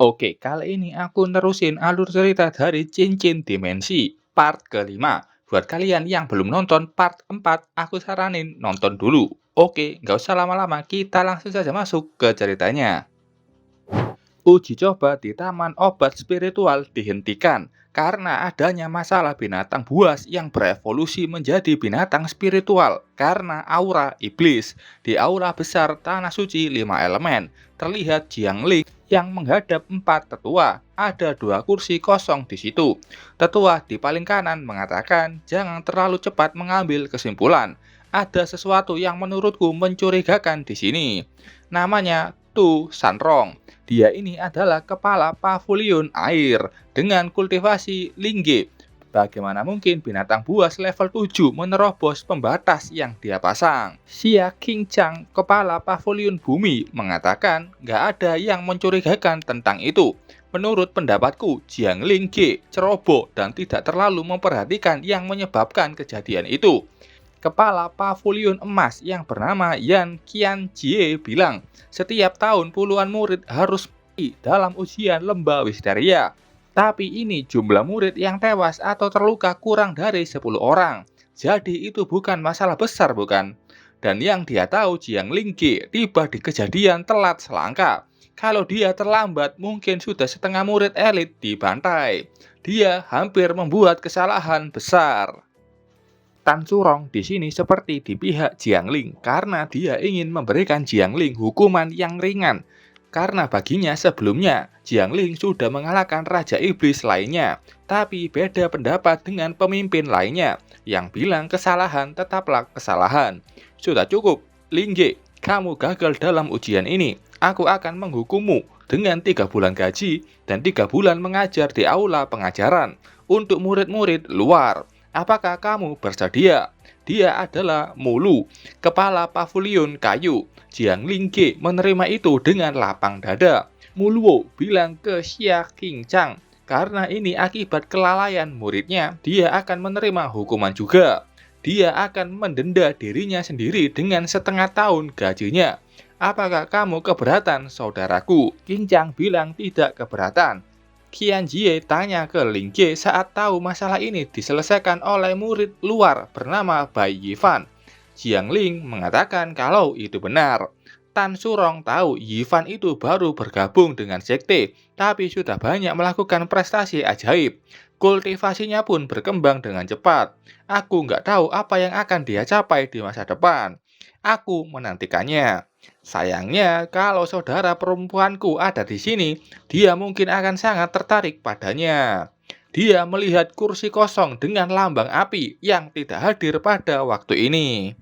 Oke, kali ini aku nerusin alur cerita dari Cincin Dimensi, part kelima. Buat kalian yang belum nonton part 4, aku saranin nonton dulu. Oke, nggak usah lama-lama, kita langsung saja masuk ke ceritanya. Uji coba di Taman Obat Spiritual dihentikan karena adanya masalah binatang buas yang berevolusi menjadi binatang spiritual karena aura iblis. Di aula besar Tanah Suci 5 Elemen, terlihat Jiangling yang menghadap 4 tetua. Ada 2 kursi kosong di situ. Tetua di paling kanan mengatakan, jangan terlalu cepat mengambil kesimpulan. Ada sesuatu yang menurutku mencurigakan di sini. Namanya Tu Sanrong. Dia ini adalah kepala pavilion air dengan kultivasi lingge. Bagaimana mungkin binatang buas level 7 menerobos pembatas yang dia pasang? Xia Qingchang, kepala pavilion bumi, mengatakan nggak ada yang mencurigakan tentang itu. Menurut pendapatku, Jiang Lingge ceroboh dan tidak terlalu memperhatikan yang menyebabkan kejadian itu. Kepala pavilion emas yang bernama Yan Qianjie bilang, setiap tahun puluhan murid harus mati dalam ujian lembah Wisteria. Tapi ini jumlah murid yang tewas atau terluka kurang dari 10 orang. Jadi itu bukan masalah besar, bukan? Dan yang dia tahu, Jiang Lingge tiba di kejadian telat selangkah. Kalau dia terlambat, mungkin sudah setengah murid elit dibantai. Dia hampir membuat kesalahan besar. Tan Surong di sini seperti di pihak Jiangling karena dia ingin memberikan Jiangling hukuman yang ringan. Karena baginya sebelumnya, Jiangling sudah mengalahkan Raja Iblis lainnya. Tapi beda pendapat dengan pemimpin lainnya yang bilang kesalahan tetaplah kesalahan. Sudah cukup, Lingge, kamu gagal dalam ujian ini. Aku akan menghukummu dengan 3 bulan gaji dan 3 bulan mengajar di aula pengajaran untuk murid-murid luar. Apakah kamu bersedia? Dia adalah Mulu, kepala pavilion kayu. Jiang Lingge menerima itu dengan lapang dada. Muluo bilang ke Xia Qingchang, karena ini akibat kelalaian muridnya, dia akan menerima hukuman juga. Dia akan mendenda dirinya sendiri dengan setengah tahun gajinya. Apakah kamu keberatan, saudaraku? Qingchang bilang tidak keberatan. Qianjie tanya ke Lingge saat tahu masalah ini diselesaikan oleh murid luar bernama Bai Yifan. Jiangling mengatakan kalau itu benar. Tan Surong tahu Yifan itu baru bergabung dengan sekte, tapi sudah banyak melakukan prestasi ajaib. Kultivasinya pun berkembang dengan cepat. Aku nggak tahu apa yang akan dia capai di masa depan. Aku menantikannya. Sayangnya, kalau saudara perempuanku ada di sini, dia mungkin akan sangat tertarik padanya. Dia melihat kursi kosong dengan lambang api yang tidak hadir pada waktu ini.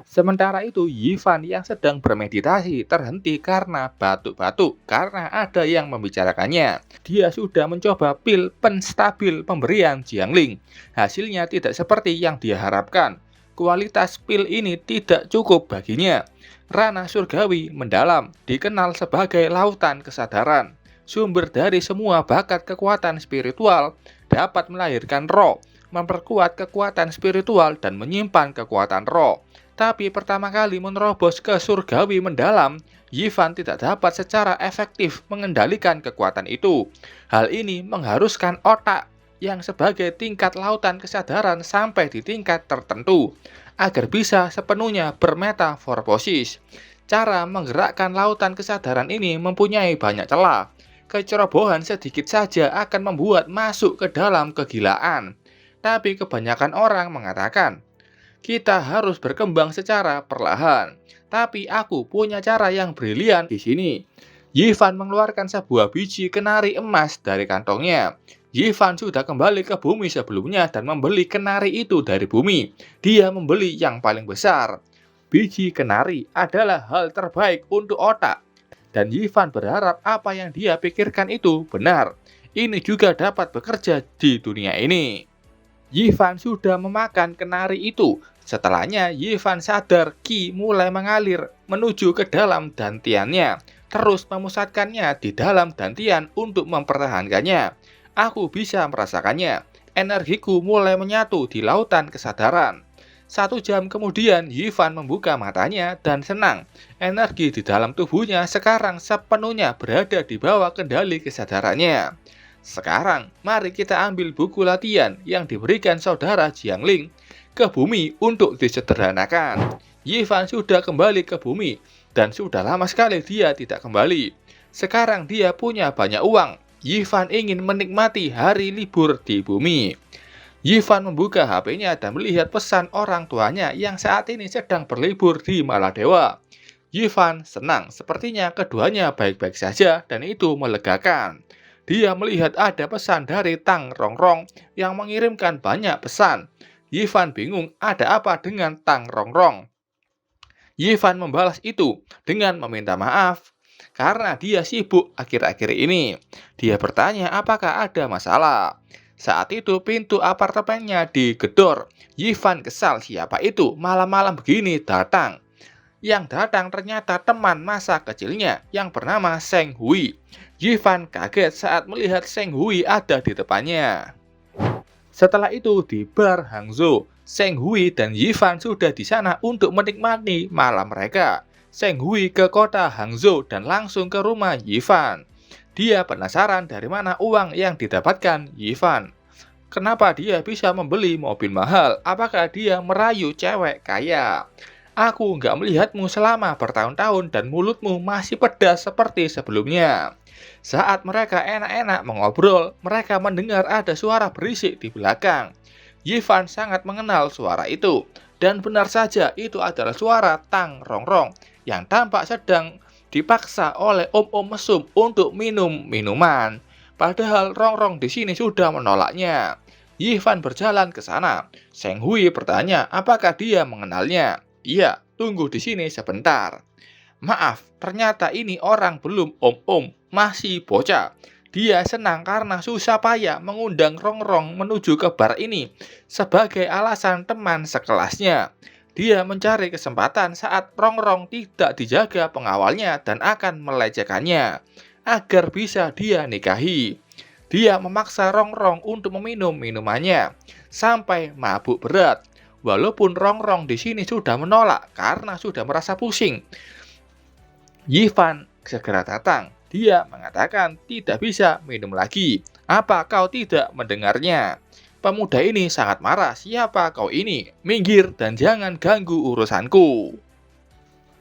Sementara itu, Yifan yang sedang bermeditasi terhenti karena batuk-batuk karena ada yang membicarakannya. Dia sudah mencoba pil penstabil pemberian Jiangling. Hasilnya tidak seperti yang dia harapkan. Kualitas pil ini tidak cukup baginya. Ranah surgawi mendalam, dikenal sebagai lautan kesadaran. Sumber dari semua bakat kekuatan spiritual, dapat melahirkan roh, memperkuat kekuatan spiritual dan menyimpan kekuatan roh. Tapi pertama kali menerobos ke surgawi mendalam, Yifan tidak dapat secara efektif mengendalikan kekuatan itu. Hal ini mengharuskan otak yang sebagai tingkat lautan kesadaran sampai di tingkat tertentu, agar bisa sepenuhnya bermetamorfosis. Cara menggerakkan lautan kesadaran ini mempunyai banyak celah. Kecerobohan sedikit saja akan membuat masuk ke dalam kegilaan. Tapi kebanyakan orang mengatakan, kita harus berkembang secara perlahan. Tapi aku punya cara yang brilian di sini. Yifan mengeluarkan sebuah biji kenari emas dari kantongnya. Yifan sudah kembali ke bumi sebelumnya dan membeli kenari itu dari bumi. Dia membeli yang paling besar. Biji kenari adalah hal terbaik untuk otak. Dan Yifan berharap apa yang dia pikirkan itu benar. Ini juga dapat bekerja di dunia ini. Yifan sudah memakan kenari itu. Setelahnya Yifan sadar Qi mulai mengalir menuju ke dalam dantiannya. Terus memusatkannya di dalam dantian untuk mempertahankannya. Aku bisa merasakannya. Energiku mulai menyatu di lautan kesadaran. 1 jam kemudian, Yivan membuka matanya dan senang. Energi di dalam tubuhnya sekarang sepenuhnya berada di bawah kendali kesadarannya. Sekarang, mari kita ambil buku latihan yang diberikan saudara Jiangling ke bumi untuk disederhanakan. Yivan sudah kembali ke bumi, dan sudah lama sekali dia tidak kembali. Sekarang dia punya banyak uang. Yivan ingin menikmati hari libur di bumi. Yivan membuka HP-nya dan melihat pesan orang tuanya yang saat ini sedang berlibur di Maladewa. Yivan senang, sepertinya keduanya baik-baik saja dan itu melegakan. Dia melihat ada pesan dari Tang Rongrong yang mengirimkan banyak pesan. Yivan bingung ada apa dengan Tang Rongrong. Yivan membalas itu dengan meminta maaf karena dia sibuk akhir-akhir ini. Dia bertanya apakah ada masalah. Saat itu pintu apartemennya digedor. Yivan kesal, siapa itu malam-malam begini datang. Yang datang ternyata teman masa kecilnya yang bernama Seng Hui. Yivan kaget saat melihat Seng Hui ada di depannya. Setelah itu di bar Hangzhou, Seng Hui dan Yivan sudah di sana untuk menikmati malam mereka. Seng Hui ke kota Hangzhou dan langsung ke rumah Yivan. Dia penasaran dari mana uang yang didapatkan Yivan. Kenapa dia bisa membeli mobil mahal? Apakah dia merayu cewek kaya? Aku nggak melihatmu selama bertahun-tahun dan mulutmu masih pedas seperti sebelumnya. Saat mereka enak-enak mengobrol, mereka mendengar ada suara berisik di belakang. Yivan sangat mengenal suara itu. Dan benar saja itu adalah suara Tang Rongrong yang tampak sedang dipaksa oleh om-om mesum untuk minum minuman. Padahal Rongrong di sini sudah menolaknya. Yivan berjalan ke sana. Seng Hui bertanya apakah dia mengenalnya. Iya, tunggu di sini sebentar. Maaf, ternyata ini orang belum om-om, masih bocah. Dia senang karena susah payah mengundang Rongrong menuju ke bar ini sebagai alasan teman sekelasnya. Dia mencari kesempatan saat Rongrong tidak dijaga pengawalnya dan akan melecehkannya agar bisa dia nikahi. Dia memaksa Rongrong untuk meminum minumannya sampai mabuk berat. Walaupun Rongrong di sini sudah menolak karena sudah merasa pusing. Yivan segera datang. Dia mengatakan tidak bisa minum lagi. Apa kau tidak mendengarnya? Pemuda ini sangat marah. Siapa kau ini? Minggir dan jangan ganggu urusanku.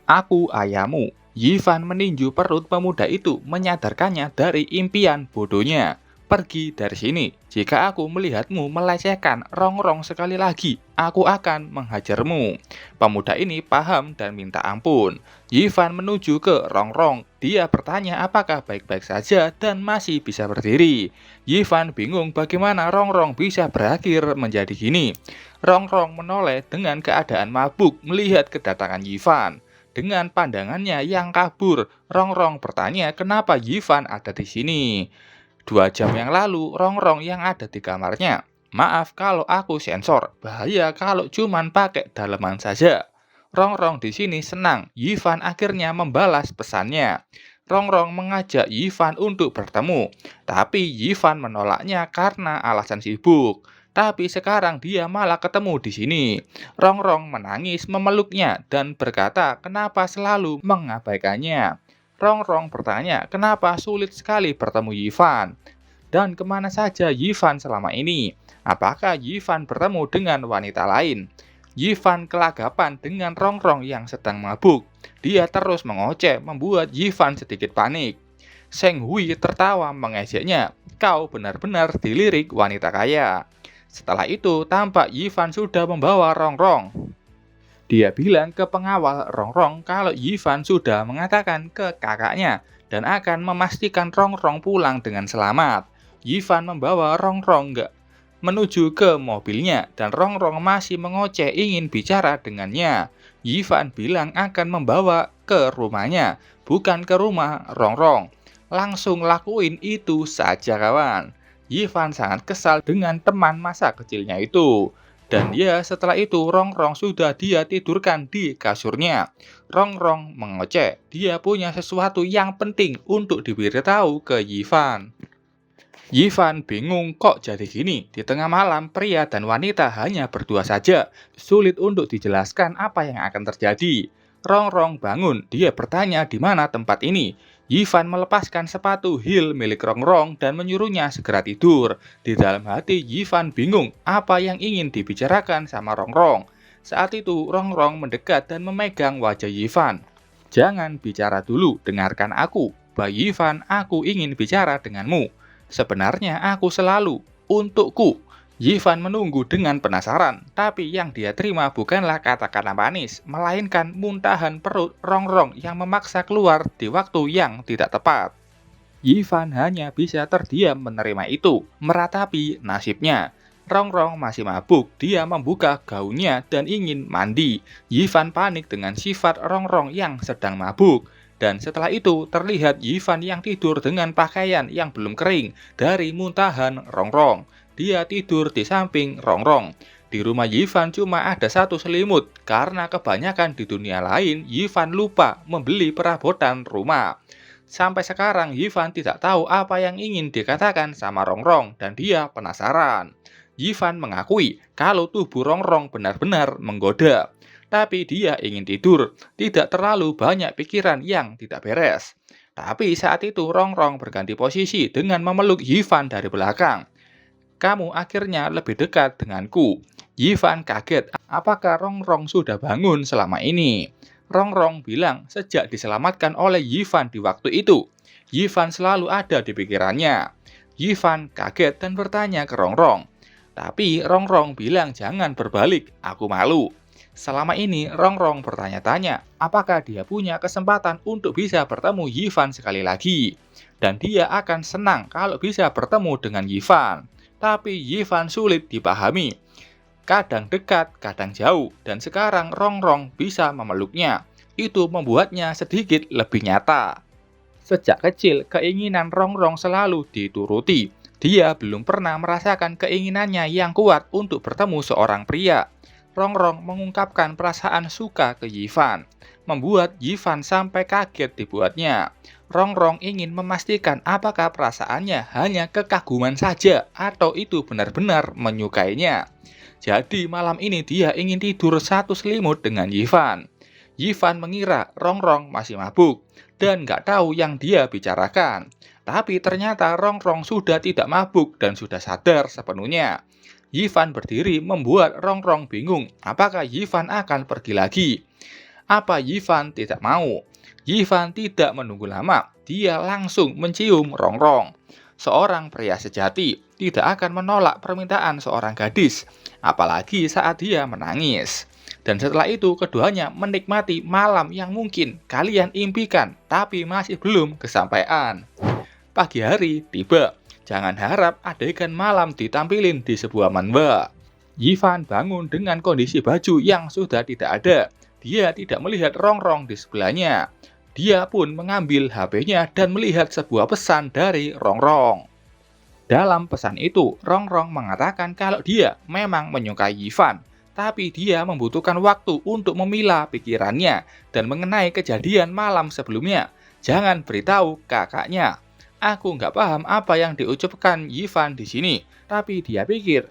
Aku ayahmu. Yivan meninju perut pemuda itu menyadarkannya dari impian bodohnya. Pergi dari sini. Jika aku melihatmu melecehkan Rongrong sekali lagi, aku akan menghajarmu. Pemuda ini paham dan minta ampun. Yivan menuju ke Rongrong. Dia bertanya apakah baik-baik saja dan masih bisa berdiri. Yivan bingung bagaimana Rongrong bisa berakhir menjadi gini. Rongrong menoleh dengan keadaan mabuk melihat kedatangan Yivan. Dengan pandangannya yang kabur, Rongrong bertanya kenapa Yivan ada di sini. 2 jam yang lalu, Rongrong yang ada di kamarnya. Maaf kalau aku sensor, bahaya kalau cuman pakai daleman saja. Rongrong di sini senang. Yivan akhirnya membalas pesannya. Rongrong mengajak Yivan untuk bertemu, tapi Yivan menolaknya karena alasan sibuk. Tapi sekarang dia malah ketemu di sini. Rongrong menangis memeluknya dan berkata kenapa selalu mengabaikannya. Rongrong bertanya kenapa sulit sekali bertemu Yivan. Dan kemana saja Yivan selama ini? Apakah Yivan bertemu dengan wanita lain? Yivan kelagapan dengan Rongrong yang sedang mabuk. Dia terus mengoceh membuat Yivan sedikit panik. Seng Hui tertawa mengejeknya. Kau benar-benar dilirik wanita kaya. Setelah itu tampak Yivan sudah membawa Rongrong. Dia bilang ke pengawal Rongrong kalau Yivan sudah mengatakan ke kakaknya dan akan memastikan Rongrong pulang dengan selamat. Yivan membawa Rongrong menuju ke mobilnya dan Rongrong masih mengoceh ingin bicara dengannya. Yivan bilang akan membawa ke rumahnya, bukan ke rumah Rongrong. Langsung lakuin itu saja kawan. Yivan sangat kesal dengan teman masa kecilnya itu. Dan ya setelah itu Rongrong sudah dia tidurkan di kasurnya. Rongrong mengoceh, dia punya sesuatu yang penting untuk diberitahu ke Yivan. Yivan bingung kok jadi gini. Di tengah malam, pria dan wanita hanya berdua saja. Sulit untuk dijelaskan apa yang akan terjadi. Rongrong bangun. Dia bertanya di mana tempat ini. Yivan melepaskan sepatu heel milik Rongrong dan menyuruhnya segera tidur. Di dalam hati, Yivan bingung apa yang ingin dibicarakan sama Rongrong. Saat itu, Rongrong mendekat dan memegang wajah Yivan. Jangan bicara dulu, dengarkan aku. Bayi Yivan, aku ingin bicara denganmu. Sebenarnya aku selalu untukku. Yivan menunggu dengan penasaran, tapi yang dia terima bukanlah kata-kata manis, melainkan muntahan perut Rongrong yang memaksa keluar di waktu yang tidak tepat. Yivan hanya bisa terdiam menerima itu, meratapi nasibnya. Rongrong masih mabuk, dia membuka gaunnya dan ingin mandi. Yivan panik dengan sifat Rongrong yang sedang mabuk. Dan setelah itu terlihat Yivan yang tidur dengan pakaian yang belum kering dari muntahan Rongrong. Dia tidur di samping Rongrong. Di rumah Yivan cuma ada satu selimut, karena kebanyakan di dunia lain Yivan lupa membeli perabotan rumah. Sampai sekarang Yivan tidak tahu apa yang ingin dikatakan sama Rongrong dan dia penasaran. Yivan mengakui kalau tubuh Rongrong benar-benar menggoda. Tapi dia ingin tidur, tidak terlalu banyak pikiran yang tidak beres. Tapi saat itu Rongrong berganti posisi dengan memeluk Yivan dari belakang. Kamu akhirnya lebih dekat denganku. Yivan kaget, apakah Rongrong sudah bangun selama ini? Rongrong bilang sejak diselamatkan oleh Yivan di waktu itu. Yivan selalu ada di pikirannya. Yivan kaget dan bertanya ke Rongrong. Tapi Rongrong bilang jangan berbalik, aku malu. Selama ini Rongrong bertanya-tanya apakah dia punya kesempatan untuk bisa bertemu Yivan sekali lagi. Dan dia akan senang kalau bisa bertemu dengan Yivan. Tapi Yivan sulit dipahami. Kadang dekat, kadang jauh. Dan sekarang Rongrong bisa memeluknya. Itu membuatnya sedikit lebih nyata. Sejak kecil, keinginan Rongrong selalu dituruti. Dia belum pernah merasakan keinginannya yang kuat untuk bertemu seorang pria. Rongrong mengungkapkan perasaan suka ke Yivan, membuat Yivan sampai kaget dibuatnya. Rongrong ingin memastikan apakah perasaannya hanya kekaguman saja atau itu benar-benar menyukainya. Jadi malam ini dia ingin tidur satu selimut dengan Yivan. Yivan mengira Rongrong masih mabuk dan nggak tahu yang dia bicarakan. Tapi ternyata Rongrong sudah tidak mabuk dan sudah sadar sepenuhnya. Yivan berdiri membuat Rongrong bingung apakah Yivan akan pergi lagi. Apa Yivan tidak mau? Yivan tidak menunggu lama, dia langsung mencium Rongrong. Seorang pria sejati tidak akan menolak permintaan seorang gadis, apalagi saat dia menangis. Dan setelah itu keduanya menikmati malam yang mungkin kalian impikan tapi masih belum kesampaian. Pagi hari tiba. Jangan harap adegan malam ditampilin di sebuah manhwa. Yivan bangun dengan kondisi baju yang sudah tidak ada. Dia tidak melihat Rongrong di sebelahnya. Dia pun mengambil HP-nya dan melihat sebuah pesan dari Rongrong. Dalam pesan itu, Rongrong mengatakan kalau dia memang menyukai Yivan. Tapi dia membutuhkan waktu untuk memilah pikirannya dan mengenai kejadian malam sebelumnya. Jangan beritahu kakaknya. Aku nggak paham apa yang diucapkan Yivan di sini, tapi dia pikir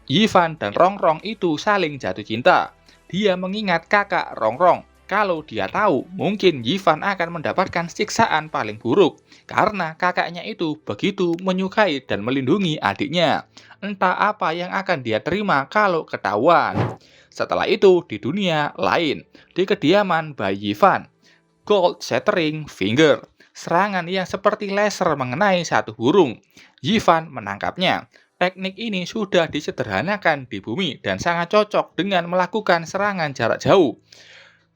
Yivan dan Rongrong itu saling jatuh cinta. Dia mengingat kakak Rongrong. Kalau dia tahu, mungkin Yivan akan mendapatkan siksaan paling buruk karena kakaknya itu begitu menyukai dan melindungi adiknya. Entah apa yang akan dia terima kalau ketahuan. Setelah itu, di dunia lain, di kediaman bayi Yivan, Gold Shattering Finger. Serangan yang seperti laser mengenai satu burung. Yivan menangkapnya. Teknik ini sudah disederhanakan di bumi dan sangat cocok dengan melakukan serangan jarak jauh.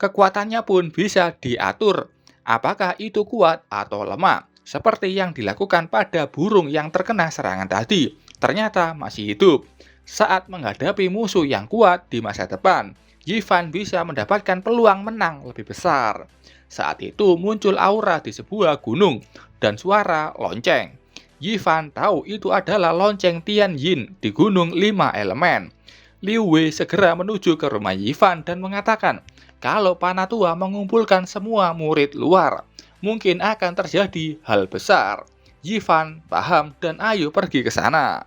Kekuatannya pun bisa diatur. Apakah itu kuat atau lemah? Seperti yang dilakukan pada burung yang terkena serangan tadi. Ternyata masih hidup. Saat menghadapi musuh yang kuat di masa depan, Yivan bisa mendapatkan peluang menang lebih besar. Saat itu muncul aura di sebuah gunung dan suara lonceng. Yivan tahu itu adalah lonceng Tianyin di Gunung 5 Elemen. Liu Wei segera menuju ke rumah Yivan dan mengatakan kalau Panatua mengumpulkan semua murid luar, mungkin akan terjadi hal besar. Yivan paham dan ayo pergi ke sana.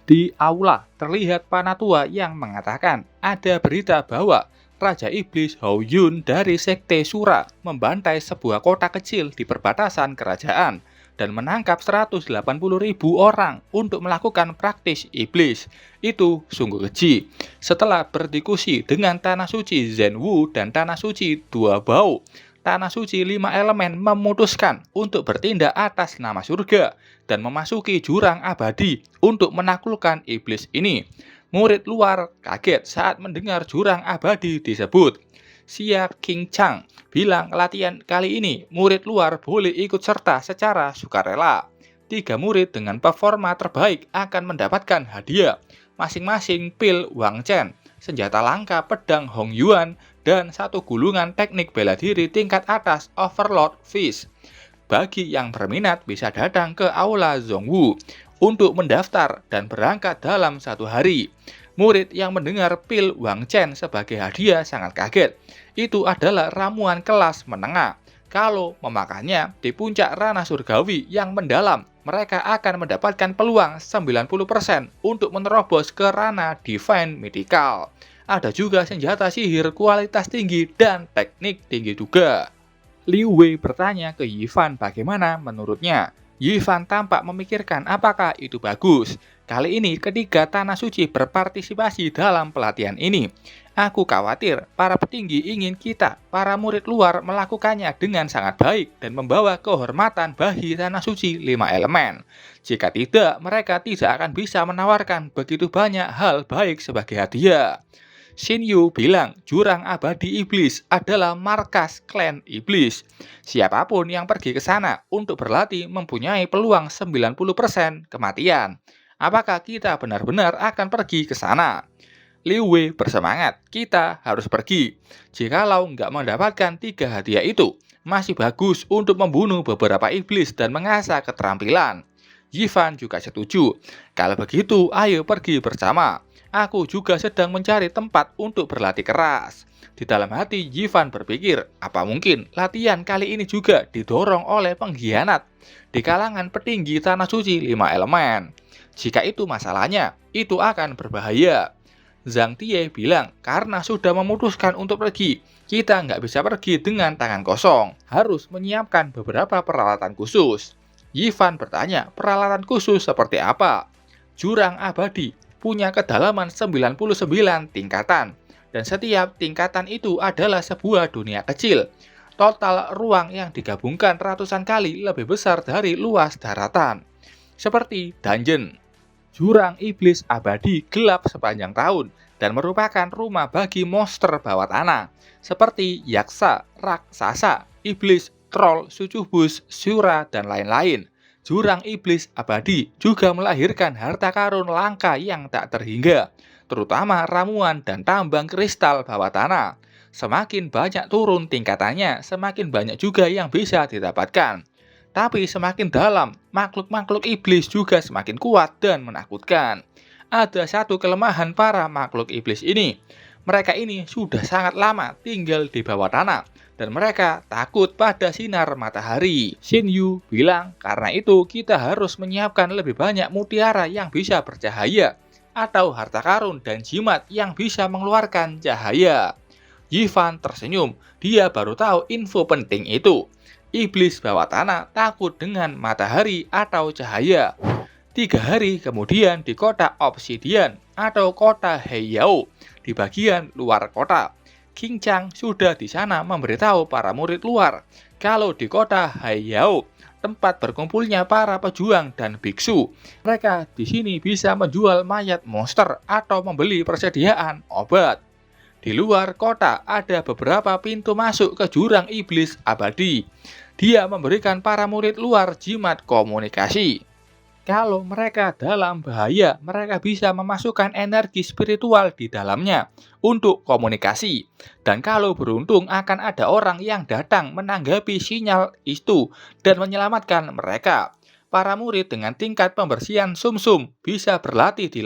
Di aula, terlihat Panatua yang mengatakan ada berita bahwa Raja Iblis Hou Yun dari Sekte Sura membantai sebuah kota kecil di perbatasan kerajaan dan menangkap 180.000 orang untuk melakukan praktis iblis. Itu sungguh keji. Setelah berdiskusi dengan Tanah Suci Zhen Wu dan Tanah Suci Dua Bao, Tanah Suci 5 elemen memutuskan untuk bertindak atas nama surga dan memasuki jurang abadi untuk menaklukkan iblis ini. Murid luar kaget saat mendengar jurang abadi disebut. Xia King Chang bilang latihan kali ini murid luar boleh ikut serta secara sukarela. 3 murid dengan performa terbaik akan mendapatkan hadiah, masing-masing pil Wang Chen, senjata langka pedang Hong Yuan, dan 1 gulungan teknik bela diri tingkat atas Overlord Fist. Bagi yang berminat bisa datang ke Aula Zhongwu untuk mendaftar dan berangkat dalam 1 hari. Murid yang mendengar pil Wang Chen sebagai hadiah sangat kaget. Itu adalah ramuan kelas menengah. Kalau memakannya di puncak ranah surgawi yang mendalam, mereka akan mendapatkan peluang 90% untuk menerobos ke ranah divine mythical. Ada juga senjata sihir kualitas tinggi dan teknik tinggi juga. Liu Wei bertanya ke Yivan bagaimana menurutnya. Yivan tampak memikirkan apakah itu bagus. Kali ini ketiga Tanah Suci berpartisipasi dalam pelatihan ini. Aku khawatir para petinggi ingin kita, para murid luar melakukannya dengan sangat baik dan membawa kehormatan bagi Tanah Suci 5 elemen. Jika tidak, mereka tidak akan bisa menawarkan begitu banyak hal baik sebagai hadiah. Xin Yu bilang jurang abadi iblis adalah markas klan iblis. Siapapun yang pergi ke sana untuk berlatih mempunyai peluang 90% kematian. Apakah kita benar-benar akan pergi ke sana? Liu Wei bersemangat, kita harus pergi. Jikalau nggak mendapatkan 3 hadiah itu, masih bagus untuk membunuh beberapa iblis dan mengasah keterampilan. Yivan juga setuju. Kalau begitu, ayo pergi bersama. Aku juga sedang mencari tempat untuk berlatih keras. Di dalam hati, Yivan berpikir, apa mungkin latihan kali ini juga didorong oleh pengkhianat di kalangan petinggi Tanah Suci 5 elemen. Jika itu masalahnya, itu akan berbahaya. Zhang Tie bilang, karena sudah memutuskan untuk pergi, kita nggak bisa pergi dengan tangan kosong. Harus menyiapkan beberapa peralatan khusus. Yivan bertanya, peralatan khusus seperti apa? Jurang abadi punya kedalaman 99 tingkatan, dan setiap tingkatan itu adalah sebuah dunia kecil. Total ruang yang digabungkan ratusan kali lebih besar dari luas daratan. Seperti dungeon. Jurang iblis abadi gelap sepanjang tahun dan merupakan rumah bagi monster bawah tanah seperti yaksa, raksasa, iblis, troll, sucubus, syura, dan lain-lain. Jurang iblis abadi juga melahirkan harta karun langka yang tak terhingga, terutama ramuan dan tambang kristal bawah tanah. Semakin banyak turun tingkatannya, semakin banyak juga yang bisa didapatkan. Tapi semakin dalam, makhluk-makhluk iblis juga semakin kuat dan menakutkan. Ada satu kelemahan para makhluk iblis ini. Mereka ini sudah sangat lama tinggal di bawah tanah, dan mereka takut pada sinar matahari. Xin Yu bilang, karena itu kita harus menyiapkan lebih banyak mutiara yang bisa bercahaya, atau harta karun dan jimat yang bisa mengeluarkan cahaya. Yivan tersenyum, dia baru tahu info penting itu. Iblis bawah tanah takut dengan matahari atau cahaya. 3 hari kemudian di kota Obsidian atau kota Heiyao, di bagian luar kota. King Chang sudah di sana memberitahu para murid luar kalau di kota Heiyao, tempat berkumpulnya para pejuang dan biksu. Mereka di sini bisa menjual mayat monster atau membeli persediaan obat. Di luar kota ada beberapa pintu masuk ke jurang iblis abadi. Dia memberikan para murid luar jimat komunikasi. Kalau mereka dalam bahaya, mereka bisa memasukkan energi spiritual di dalamnya untuk komunikasi. Dan kalau beruntung akan ada orang yang datang menanggapi sinyal itu dan menyelamatkan mereka. Para murid dengan tingkat pembersihan sumsum bisa berlatih di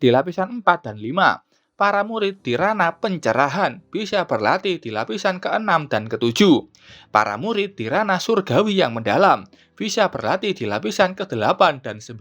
lapisan 4 dan 5. para murid di ranah pencerahan bisa berlatih di lapisan ke-6 dan ke-7. Para murid di ranah surgawi yang mendalam bisa berlatih di lapisan ke-8 dan 9.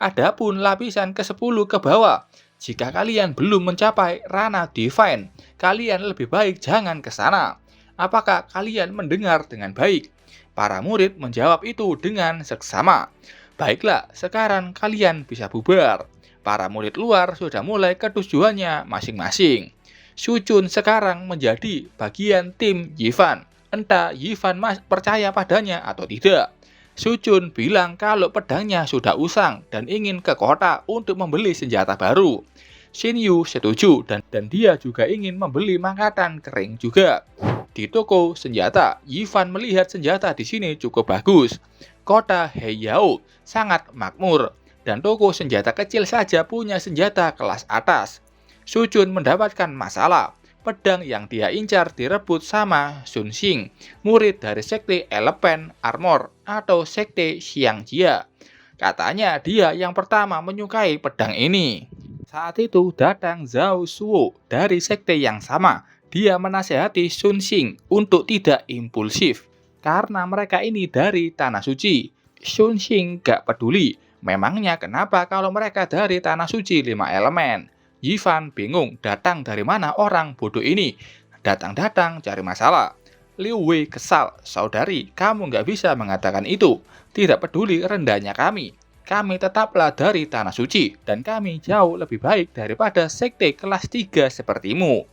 Adapun lapisan ke-10 ke bawah, jika kalian belum mencapai ranah divine, kalian lebih baik jangan ke sana. Apakah kalian mendengar dengan baik? Para murid menjawab itu dengan seksama. Baiklah, sekarang kalian bisa bubar. Para murid luar sudah mulai ke tujuannya masing-masing. Sucun sekarang menjadi bagian tim Yivan. Entah Yivan percaya padanya atau tidak. Sucun bilang kalau pedangnya sudah usang dan ingin ke kota untuk membeli senjata baru. Shinyu setuju dan dia juga ingin membeli makanan kering juga. Di toko senjata, Yivan melihat senjata di sini cukup bagus. Kota Heiyao sangat makmur dan toko senjata kecil saja punya senjata kelas atas. Sucun mendapatkan masalah. Pedang yang dia incar direbut sama Sun Xing, murid dari sekte Elephant Armor atau sekte Xiangjia. Katanya dia yang pertama menyukai pedang ini. Saat itu datang Zhao Shuo dari sekte yang sama. Dia menasehati Sun Xing untuk tidak impulsif karena mereka ini dari Tanah Suci. Sun Xing gak peduli. Memangnya kenapa kalau mereka dari Tanah Suci 5 elemen? Yivan bingung datang dari mana orang bodoh ini. Datang-datang cari masalah. Liu Wei kesal. Saudari, kamu gak bisa mengatakan itu. Tidak peduli rendahnya kami. Kami tetaplah dari Tanah Suci. Dan kami jauh lebih baik daripada sekte kelas 3 sepertimu.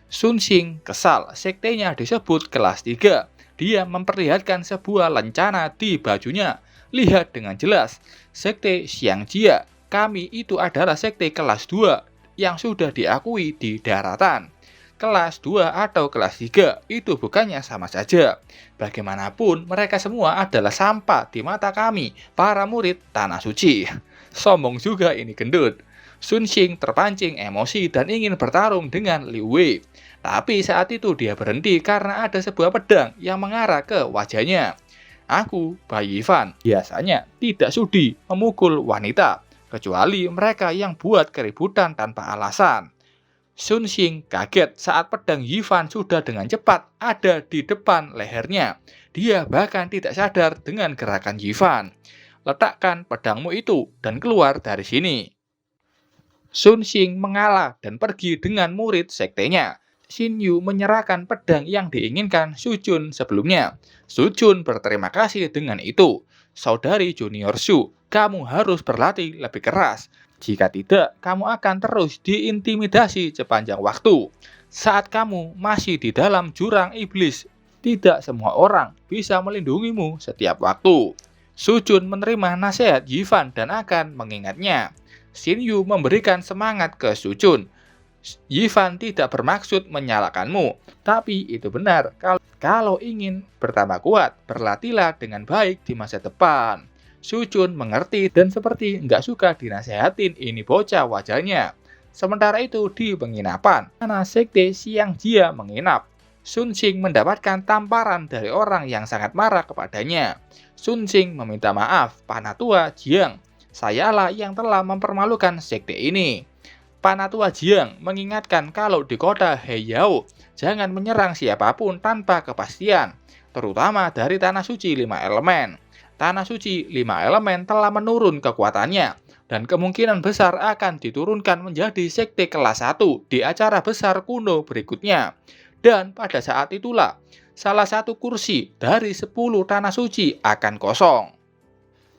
Sun Xing kesal. Sektenya disebut kelas 3. Dia memperlihatkan sebuah lencana di bajunya. Lihat dengan jelas. Sekte Xiangjia. Kami itu adalah sekte kelas 2. Yang sudah diakui di daratan. Kelas 2 atau kelas 3 itu bukannya sama saja. Bagaimanapun mereka semua adalah sampah di mata kami, para murid Tanah Suci. Sombong juga ini gendut. Sun Xing terpancing emosi dan ingin bertarung dengan Liu Wei. Tapi saat itu dia berhenti karena ada sebuah pedang yang mengarah ke wajahnya. Aku, Bai Yivan, biasanya tidak sudi memukul wanita. Kecuali mereka yang buat keributan tanpa alasan. Sun Xing kaget saat pedang Yivan sudah dengan cepat ada di depan lehernya. Dia bahkan tidak sadar dengan gerakan Yivan. Letakkan pedangmu itu dan keluar dari sini. Sun Xing mengalah dan pergi dengan murid sektenya. Shinyu menyerahkan pedang yang diinginkan Sucun sebelumnya. Sucun berterima kasih dengan itu. Saudari Junior Shu, kamu harus berlatih lebih keras. Jika tidak, kamu akan terus diintimidasi sepanjang waktu. Saat kamu masih di dalam jurang iblis, tidak semua orang bisa melindungimu setiap waktu. Sucun menerima nasihat Yivan dan akan mengingatnya. Shinyu memberikan semangat ke Sucun. Yivan tidak bermaksud menyalahkanmu, tapi itu benar. Kalau ingin bertambah kuat, berlatihlah dengan baik di masa depan. Sucun mengerti dan seperti nggak suka dinasehatin ini bocah wajahnya. Sementara itu di penginapan, mana sekte Xiangjia menginap. Sun Xing mendapatkan tamparan dari orang yang sangat marah kepadanya. Sun Xing meminta maaf, Panatua Jiang. Sayalah yang telah mempermalukan sekte ini. Panatua Jiang mengingatkan kalau di kota Heiyao, jangan menyerang siapapun tanpa kepastian, terutama dari Tanah Suci 5 elemen. Tanah Suci 5 elemen telah menurun kekuatannya, dan kemungkinan besar akan diturunkan menjadi sekte kelas 1 di acara besar kuno berikutnya. Dan pada saat itulah, salah satu kursi dari 10 Tanah Suci akan kosong.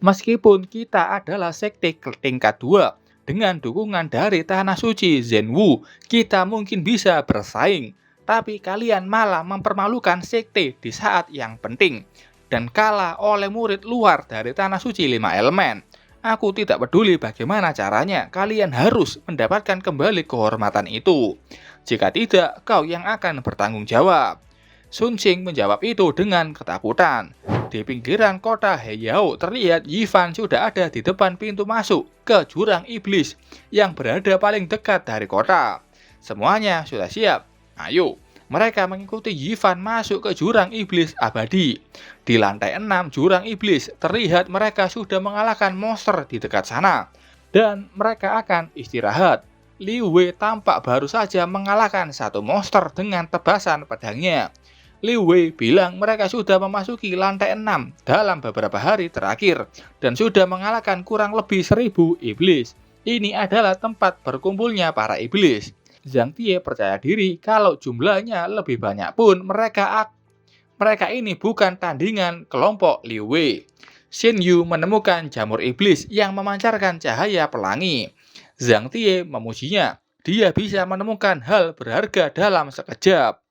Meskipun kita adalah sekte tingkat 2, dengan dukungan dari Tanah Suci Zhenwu, kita mungkin bisa bersaing. Tapi kalian malah mempermalukan sekte di saat yang penting. Dan kalah oleh murid luar dari Tanah Suci 5 elemen. Aku tidak peduli bagaimana caranya, kalian harus mendapatkan kembali kehormatan itu. Jika tidak, kau yang akan bertanggung jawab. Sun Xing menjawab itu dengan ketakutan. Di pinggiran kota Heiyao terlihat Yivan sudah ada di depan pintu masuk ke jurang iblis yang berada paling dekat dari kota. Semuanya sudah siap. Ayo, mereka mengikuti Yivan masuk ke jurang iblis abadi. Di lantai 6 jurang iblis terlihat mereka sudah mengalahkan monster di dekat sana. Dan mereka akan istirahat. Liu Wei tampak baru saja mengalahkan satu monster dengan tebasan pedangnya. Liu Wei bilang mereka sudah memasuki lantai 6 dalam beberapa hari terakhir dan sudah mengalahkan kurang lebih 1000 iblis. Ini adalah tempat berkumpulnya para iblis. Zhang Tie percaya diri kalau jumlahnya lebih banyak pun mereka ini bukan tandingan kelompok Liu Wei. Xin Yu menemukan jamur iblis yang memancarkan cahaya pelangi. Zhang Tie memujinya. Dia bisa menemukan hal berharga dalam sekejap.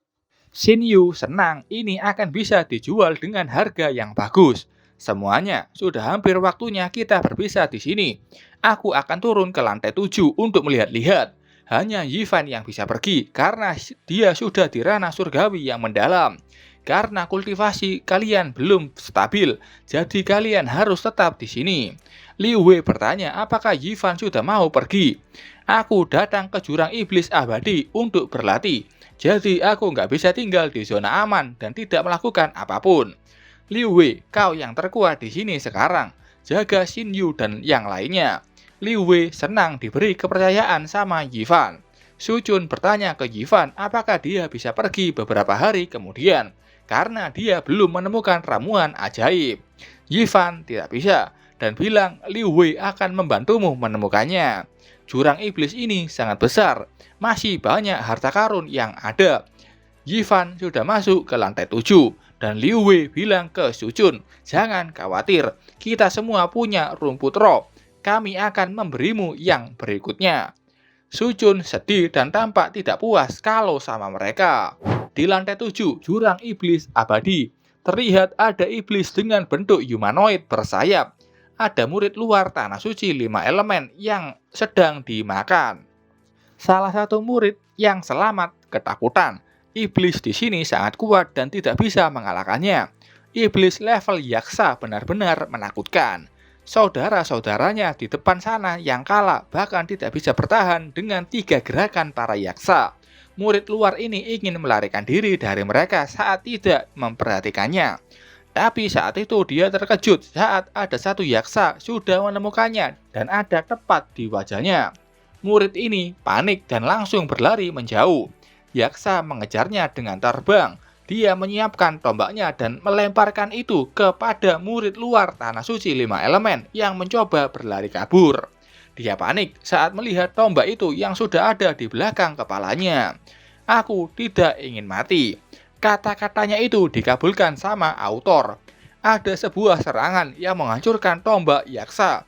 Xin Yu senang ini akan bisa dijual dengan harga yang bagus. Semuanya sudah hampir waktunya kita berpisah di sini. Aku akan turun ke lantai 7 untuk melihat-lihat. Hanya Yifan yang bisa pergi karena dia sudah di ranah surgawi yang mendalam. Karena kultivasi kalian belum stabil, jadi kalian harus tetap di sini. Liu Wei bertanya apakah Yifan sudah mau pergi. Aku datang ke jurang iblis abadi untuk berlatih. Jadi aku nggak bisa tinggal di zona aman dan tidak melakukan apapun. Liu Wei, kau yang terkuat di sini sekarang. Jaga Xin Yu dan yang lainnya. Liu Wei senang diberi kepercayaan sama Yifan. Su Chun bertanya ke Yifan apakah dia bisa pergi beberapa hari kemudian. Karena dia belum menemukan ramuan ajaib. Yifan tidak bisa dan bilang Liu Wei akan membantumu menemukannya. Jurang iblis ini sangat besar, masih banyak harta karun yang ada. Yifan sudah masuk ke lantai 7 dan Liu Wei bilang ke Su Chun, jangan khawatir, kita semua punya rumput roh. Kami akan memberimu yang berikutnya. Su Chun sedih dan tampak tidak puas kalau sama mereka. Di lantai 7, jurang iblis abadi. Terlihat ada iblis dengan bentuk humanoid bersayap. Ada murid luar tanah suci 5 elemen yang sedang dimakan. Salah satu murid yang selamat ketakutan. Iblis di sini sangat kuat dan tidak bisa mengalahkannya. Iblis level yaksa benar-benar menakutkan. Saudara-saudaranya di depan sana yang kalah bahkan tidak bisa bertahan dengan 3 gerakan para yaksa. Murid luar ini ingin melarikan diri dari mereka saat tidak memperhatikannya. Tapi saat itu dia terkejut saat ada satu yaksa sudah menemukannya dan ada tepat di wajahnya. Murid ini panik dan langsung berlari menjauh. Yaksa mengejarnya dengan terbang. Dia menyiapkan tombaknya dan melemparkan itu kepada murid luar tanah suci 5 elemen yang mencoba berlari kabur. Dia panik saat melihat tombak itu yang sudah ada di belakang kepalanya. Aku tidak ingin mati. Kata-katanya itu dikabulkan sama autor. Ada sebuah serangan yang menghancurkan tombak yaksa.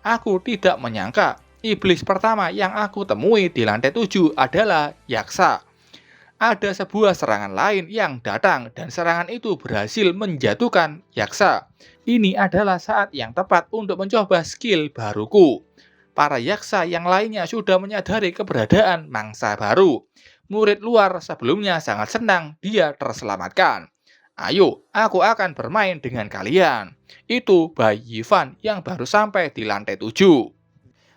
Aku tidak menyangka iblis pertama yang aku temui di lantai 7 adalah yaksa. Ada sebuah serangan lain yang datang dan serangan itu berhasil menjatuhkan yaksa. Ini adalah saat yang tepat untuk mencoba skill baruku. Para yaksa yang lainnya sudah menyadari keberadaan mangsa baru. Murid luar sebelumnya sangat senang dia terselamatkan. Ayo, aku akan bermain dengan kalian. Itu Bai Yifan yang baru sampai di lantai 7.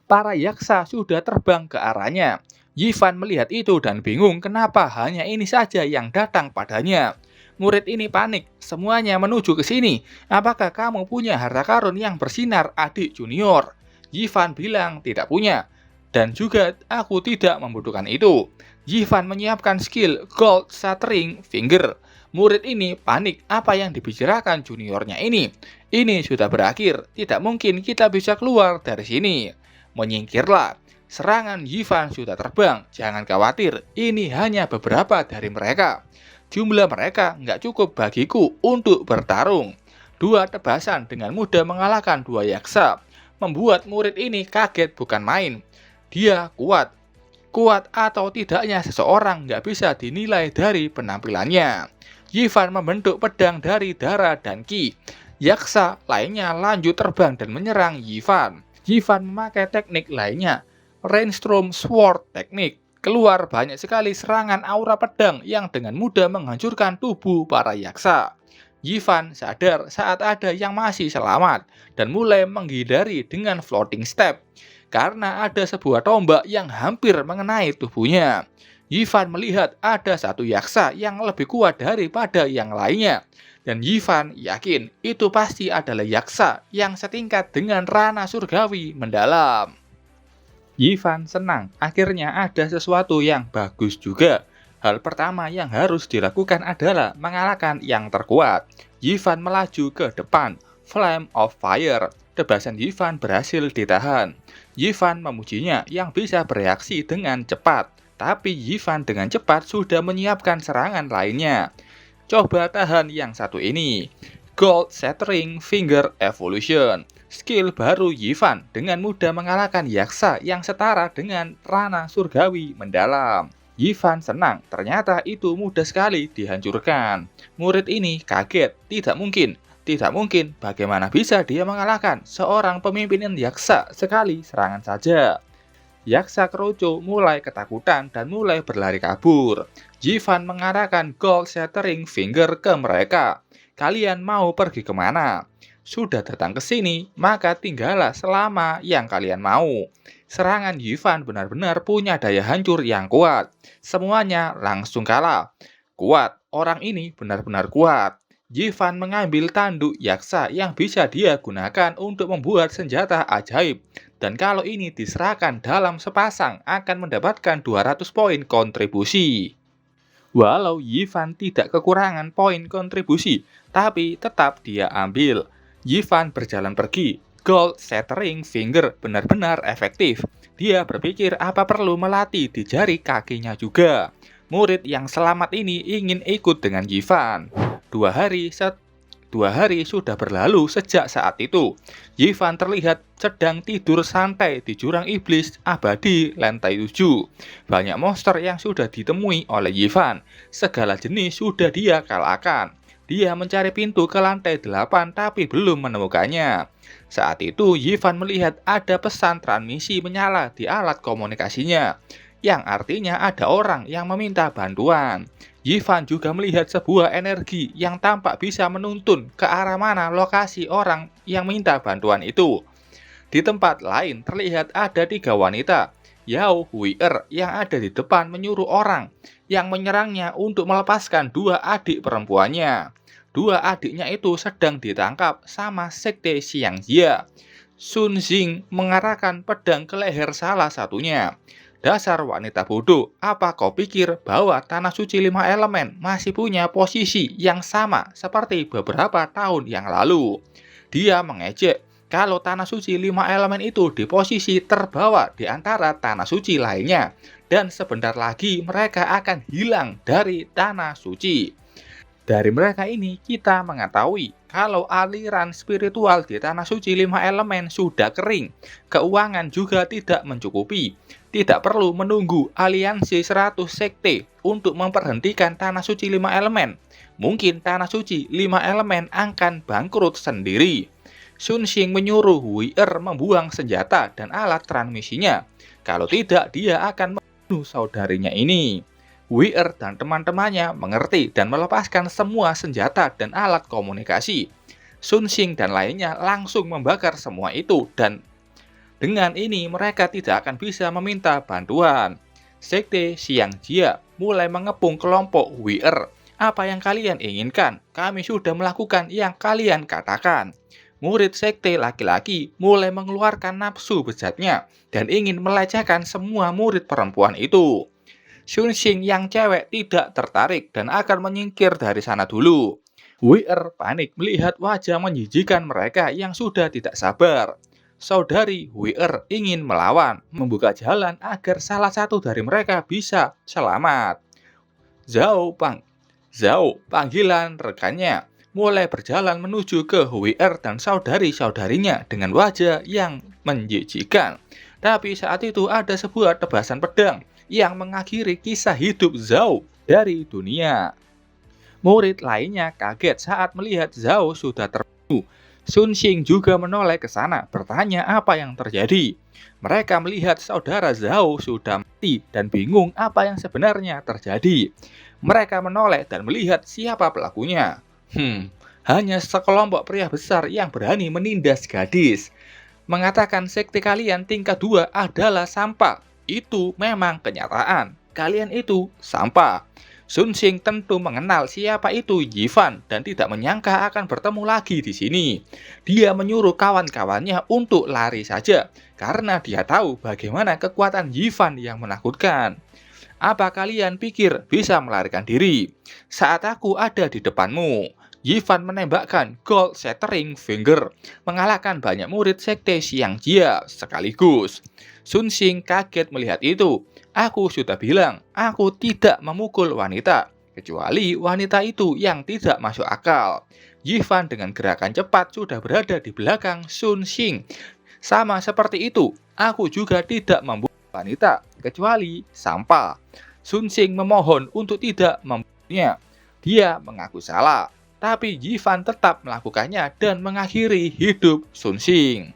Para yaksa sudah terbang ke arahnya. Yifan melihat itu dan bingung kenapa hanya ini saja yang datang padanya. Murid ini panik, semuanya menuju ke sini. Apakah kamu punya harta karun yang bersinar, adik junior? Yifan bilang tidak punya. Dan juga aku tidak membutuhkan itu. Yifan menyiapkan skill Gold Shattering Finger. Murid ini panik apa yang dibicarakan juniornya ini. Ini sudah berakhir, tidak mungkin kita bisa keluar dari sini. Menyingkirlah. Serangan Yifan sudah terbang, jangan khawatir, ini hanya beberapa dari mereka. Jumlah mereka nggak cukup bagiku untuk bertarung. 2 tebasan dengan mudah mengalahkan 2 yaksa. Membuat murid ini kaget bukan main. Dia kuat. Kuat atau tidaknya seseorang nggak bisa dinilai dari penampilannya. Yifan membentuk pedang dari darah dan ki. Yaksa lainnya lanjut terbang dan menyerang Yifan. Yifan memakai teknik lainnya, Rainstorm Sword teknik. Keluar banyak sekali serangan aura pedang yang dengan mudah menghancurkan tubuh para yaksa. Yifan sadar saat ada yang masih selamat dan mulai menghindari dengan floating step. Karena ada sebuah tombak yang hampir mengenai tubuhnya. Yifan melihat ada satu yaksa yang lebih kuat daripada yang lainnya. Dan Yifan yakin itu pasti adalah yaksa yang setingkat dengan ranah surgawi mendalam. Yivan senang, akhirnya ada sesuatu yang bagus juga. Hal pertama yang harus dilakukan adalah mengalahkan yang terkuat. Yivan melaju ke depan, Flame of Fire. Tebasan Yivan berhasil ditahan. Yivan memujinya yang bisa bereaksi dengan cepat. Tapi Yivan dengan cepat sudah menyiapkan serangan lainnya. Coba tahan yang satu ini. Gold Shattering Finger Evolution. Skill baru Yivan dengan mudah mengalahkan yaksa yang setara dengan Rana Surgawi mendalam. Yivan senang, ternyata itu mudah sekali dihancurkan. Murid ini kaget, tidak mungkin. Tidak mungkin, bagaimana bisa dia mengalahkan seorang pemimpinan yaksa sekali serangan saja. Yaksa kerucu mulai ketakutan dan mulai berlari kabur. Yivan mengarahkan Gold Shattering Finger ke mereka. Kalian mau pergi kemana? Sudah datang ke sini, maka tinggallah selama yang kalian mau. Serangan Yivan benar-benar punya daya hancur yang kuat. Semuanya langsung kalah. Kuat, orang ini benar-benar kuat. Yivan mengambil tanduk yaksa yang bisa dia gunakan untuk membuat senjata ajaib. Dan kalau ini diserahkan dalam sepasang akan mendapatkan 200 poin kontribusi. Walau Yivan tidak kekurangan poin kontribusi, tapi tetap dia ambil. Yivan berjalan pergi. Gold Shattering Finger benar-benar efektif. Dia berpikir apa perlu melatih di jari kakinya juga. Murid yang selamat ini ingin ikut dengan Yivan. 2 hari sudah berlalu sejak saat itu. Yivan terlihat sedang tidur santai di jurang iblis abadi lantai 7. Banyak monster yang sudah ditemui oleh Yivan. Segala jenis sudah dia kalahkan. Dia mencari pintu ke lantai 8 tapi belum menemukannya. Saat itu Yivan melihat ada pesan transmisi menyala di alat komunikasinya, yang artinya ada orang yang meminta bantuan. Yivan juga melihat sebuah energi yang tampak bisa menuntun ke arah mana lokasi orang yang minta bantuan itu. Di tempat lain terlihat ada 3 wanita. Yao Hui'er yang ada di depan menyuruh orang yang menyerangnya untuk melepaskan 2 adik perempuannya. 2 adiknya itu sedang ditangkap sama Sekte Xiangjia. Sun Xing mengarahkan pedang ke leher salah satunya. Dasar wanita bodoh, apa kau pikir bahwa Tanah Suci 5 elemen masih punya posisi yang sama seperti beberapa tahun yang lalu? Dia mengejek kalau Tanah Suci 5 elemen itu di posisi terbawah di antara Tanah Suci lainnya, dan sebentar lagi mereka akan hilang dari Tanah Suci. Dari mereka ini kita mengetahui kalau aliran spiritual di Tanah Suci 5 elemen sudah kering, keuangan juga tidak mencukupi. Tidak perlu menunggu aliansi 100 sekte untuk memperhentikan Tanah Suci 5 elemen. Mungkin Tanah Suci 5 elemen akan bangkrut sendiri. Sun Xing menyuruh Hui'er membuang senjata dan alat transmisinya. Kalau tidak, dia akan membunuh saudarinya ini. Hui'er dan teman-temannya mengerti dan melepaskan semua senjata dan alat komunikasi. Sun Xing dan lainnya langsung membakar semua itu, dan dengan ini mereka tidak akan bisa meminta bantuan. Sekte Xiangjia mulai mengepung kelompok Hui'er. Apa yang kalian inginkan? Kami sudah melakukan yang kalian katakan. Murid sekte laki-laki mulai mengeluarkan nafsu bejatnya dan ingin melecehkan semua murid perempuan itu. Sun Xing yang cewek tidak tertarik dan akan menyingkir dari sana dulu. Hui'er panik melihat wajah menjijikan mereka yang sudah tidak sabar. Saudari Hui'er ingin melawan, membuka jalan agar salah satu dari mereka bisa selamat. Zhao, panggilan rekannya, mulai berjalan menuju ke Hui'er dan saudari-saudarinya dengan wajah yang menjijikan. Tapi saat itu ada sebuah tebasan pedang yang mengakhiri kisah hidup Zhao dari dunia. Murid lainnya kaget saat melihat Zhao sudah terbunuh. Sun Xing juga menoleh ke sana, bertanya apa yang terjadi. Mereka melihat saudara Zhao sudah mati dan bingung apa yang sebenarnya terjadi. Mereka menoleh dan melihat siapa pelakunya. Hanya sekelompok pria besar yang berani menindas gadis. Mengatakan sekte kalian tingkat 2 adalah sampah. Itu memang kenyataan. Kalian itu sampah. Sun Xing tentu mengenal siapa itu Yifan dan tidak menyangka akan bertemu lagi di sini. Dia menyuruh kawan-kawannya untuk lari saja karena dia tahu bagaimana kekuatan Yifan yang menakutkan. Apa kalian pikir bisa melarikan diri? Saat aku ada di depanmu, Yifan menembakkan Gold Shattering Finger, mengalahkan banyak murid sekte Xiang Jia sekaligus. Sun Xing kaget melihat itu. Aku sudah bilang, aku tidak memukul wanita, kecuali wanita itu yang tidak masuk akal. Yifan dengan gerakan cepat sudah berada di belakang Sun Xing. Sama seperti itu, aku juga tidak membunuh wanita, kecuali sampah. Sun Xing memohon untuk tidak membunuhnya. Dia mengaku salah, tapi Yifan tetap melakukannya dan mengakhiri hidup Sun Xing.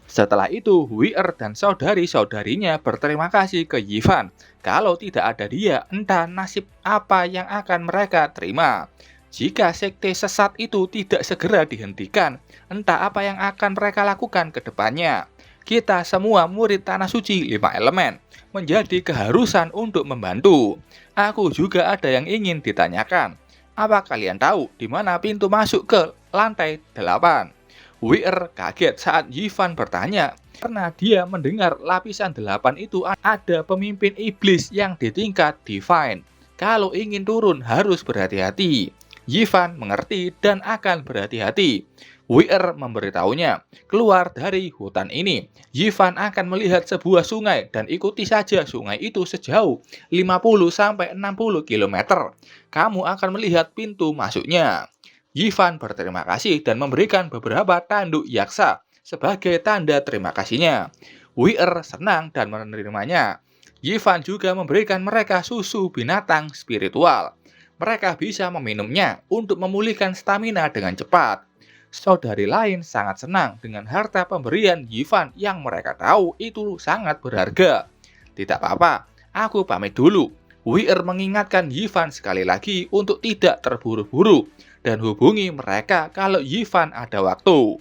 Setelah itu, Hui'er dan saudari-saudarinya berterima kasih ke Yifan. Kalau tidak ada dia, entah nasib apa yang akan mereka terima. Jika sekte sesat itu tidak segera dihentikan, entah apa yang akan mereka lakukan ke depannya. Kita semua murid Tanah Suci 5 elemen menjadi keharusan untuk membantu. Aku juga ada yang ingin ditanyakan. Apa kalian tahu di mana pintu masuk ke lantai 8? Hui'er kaget saat Yifan bertanya karena dia mendengar lapisan 8 itu ada pemimpin iblis yang di tingkat divine. Kalau ingin turun harus berhati-hati. Yifan mengerti dan akan berhati-hati. Hui'er memberitahunya, keluar dari hutan ini, Yifan akan melihat sebuah sungai dan ikuti saja sungai itu sejauh 50-60 km. Kamu akan melihat pintu masuknya. Yifan berterima kasih dan memberikan beberapa tanduk yaksa sebagai tanda terima kasihnya. Hui'er senang dan menerimanya. Yifan juga memberikan mereka susu binatang spiritual. Mereka bisa meminumnya untuk memulihkan stamina dengan cepat. Saudari lain sangat senang dengan harta pemberian Yifan yang mereka tahu itu sangat berharga. Tidak apa-apa, aku pamit dulu. Hui'er mengingatkan Yifan sekali lagi untuk tidak terburu-buru dan hubungi mereka kalau Yifan ada waktu.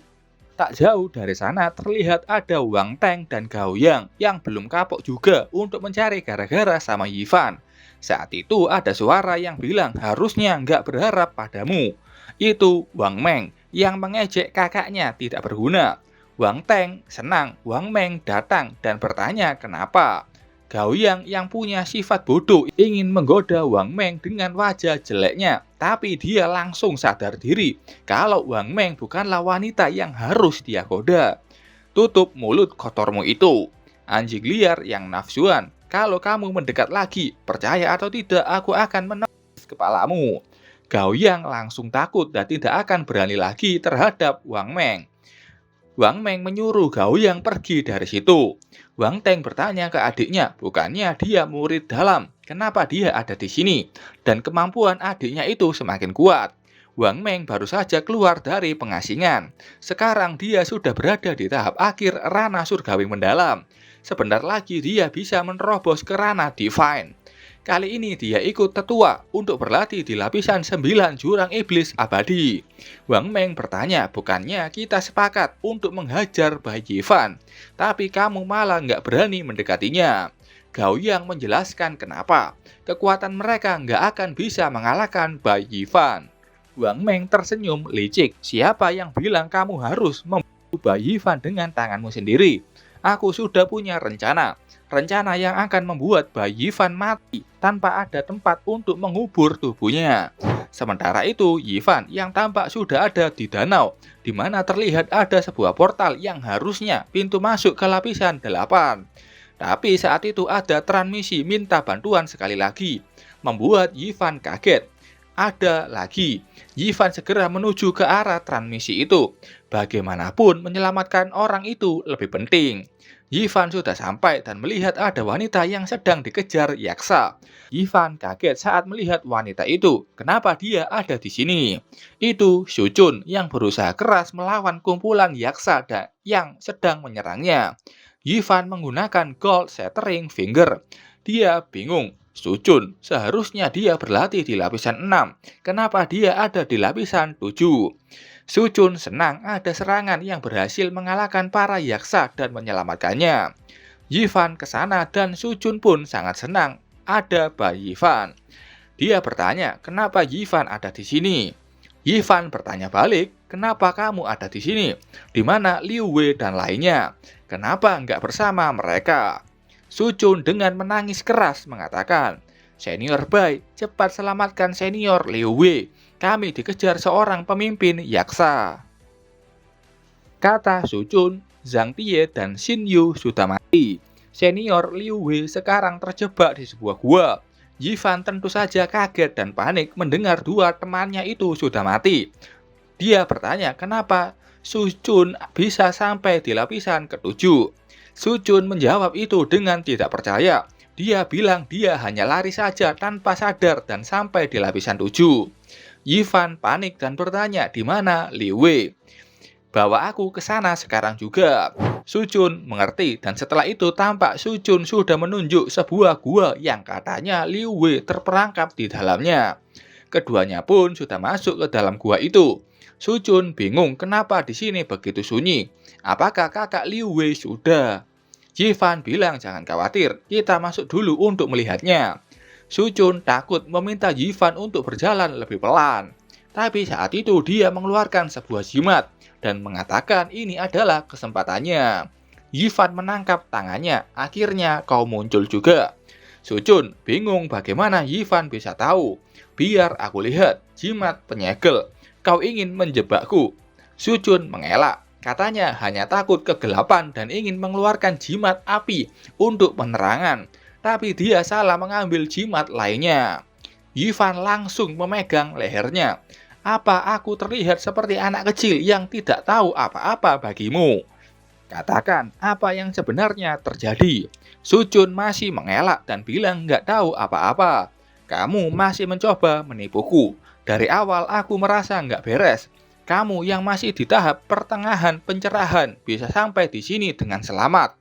Tak jauh dari sana terlihat ada Wang Teng dan Gao Yang yang belum kapok juga untuk mencari gara-gara sama Yifan. Saat itu ada suara yang bilang harusnya nggak berharap padamu. Itu Wang Meng yang mengejek kakaknya tidak berguna. Wang Teng senang Wang Meng datang dan bertanya kenapa. Gao yang punya sifat bodoh ingin menggoda Wang Meng dengan wajah jeleknya, tapi dia langsung sadar diri kalau Wang Meng bukanlah wanita yang harus dia goda. Tutup mulut kotormu itu, anjing liar yang nafsuan. Kalau kamu mendekat lagi, percaya atau tidak, aku akan menepis kepalamu. Gao Yang langsung takut dan tidak akan berani lagi terhadap Wang Meng. Wang Meng menyuruh Gao Yang pergi dari situ. Wang Teng bertanya ke adiknya, bukannya dia murid dalam, kenapa dia ada di sini? Dan kemampuan adiknya itu semakin kuat. Wang Meng baru saja keluar dari pengasingan. Sekarang dia sudah berada di tahap akhir ranah surgawi mendalam. Sebentar lagi dia bisa menerobos ke ranah divine. Kali ini dia ikut tetua untuk berlatih di lapisan 9 jurang iblis abadi. Wang Meng bertanya, bukannya kita sepakat untuk menghajar Bai Yifan, tapi kamu malah nggak berani mendekatinya. Gao Yang menjelaskan kenapa. Kekuatan mereka nggak akan bisa mengalahkan Bai Yifan. Wang Meng tersenyum licik. Siapa yang bilang kamu harus membunuh Bai Yifan dengan tanganmu sendiri? Aku sudah punya rencana. Rencana yang akan membuat Bai Yifan mati tanpa ada tempat untuk mengubur tubuhnya. Sementara itu, Yifan yang tampak sudah ada di danau, di mana terlihat ada sebuah portal yang harusnya pintu masuk ke lapisan 8. Tapi saat itu ada transmisi minta bantuan sekali lagi, membuat Yifan kaget. Ada lagi, Yifan segera menuju ke arah transmisi itu. Bagaimanapun menyelamatkan orang itu lebih penting. Yifan sudah sampai dan melihat ada wanita yang sedang dikejar yaksa. Yifan kaget saat melihat wanita itu. Kenapa dia ada di sini? Itu Su Chun yang berusaha keras melawan kumpulan yaksa yang sedang menyerangnya. Yifan menggunakan Gold Shattering Finger. Dia bingung. Su Chun seharusnya dia berlatih di lapisan 6. Kenapa dia ada di lapisan 7? Su Chun senang ada serangan yang berhasil mengalahkan para yaksa dan menyelamatkannya. Yifan ke sana dan Su Chun pun sangat senang ada Bai Yifan. Dia bertanya, kenapa Yifan ada di sini? Yifan bertanya balik, kenapa kamu ada di sini? Di mana Liu Wei dan lainnya? Kenapa nggak bersama mereka? Su Chun dengan menangis keras mengatakan, Senior Bai, cepat selamatkan senior Liu Wei. Kami dikejar seorang pemimpin yaksa. Kata Su Chun, Zhang Tie dan Xin Yu sudah mati. Senior Liu Wei sekarang terjebak di sebuah gua. Yifan tentu saja kaget dan panik mendengar dua temannya itu sudah mati. Dia bertanya kenapa Su Chun bisa sampai di lapisan ketujuh. Su Chun menjawab itu dengan tidak percaya. Dia bilang dia hanya lari saja tanpa sadar dan sampai di lapisan 7. Yifan panik dan bertanya di mana Liu Wei. Bawa aku ke sana sekarang juga. Su Chun mengerti dan setelah itu tampak Su Chun sudah menunjuk sebuah gua yang katanya Liu Wei terperangkap di dalamnya. Keduanya pun sudah masuk ke dalam gua itu. Su Chun bingung kenapa di sini begitu sunyi. Apakah kakak Liu Wei sudah? Yifan bilang jangan khawatir, kita masuk dulu untuk melihatnya. Su Chun takut meminta Yifan untuk berjalan lebih pelan. Tapi saat itu dia mengeluarkan sebuah jimat dan mengatakan ini adalah kesempatannya. Yifan menangkap tangannya, akhirnya kau muncul juga. Su Chun bingung bagaimana Yifan bisa tahu. Biar aku lihat, jimat penyegel. Kau ingin menjebakku. Su Chun mengelak, katanya hanya takut kegelapan dan ingin mengeluarkan jimat api untuk penerangan. Tapi dia salah mengambil jimat lainnya. Yifan langsung memegang lehernya. Apa aku terlihat seperti anak kecil yang tidak tahu apa-apa bagimu? Katakan apa yang sebenarnya terjadi. Su Chun masih mengelak dan bilang nggak tahu apa-apa. Kamu masih mencoba menipuku. Dari awal aku merasa nggak beres. Kamu yang masih di tahap pertengahan pencerahan bisa sampai di sini dengan selamat.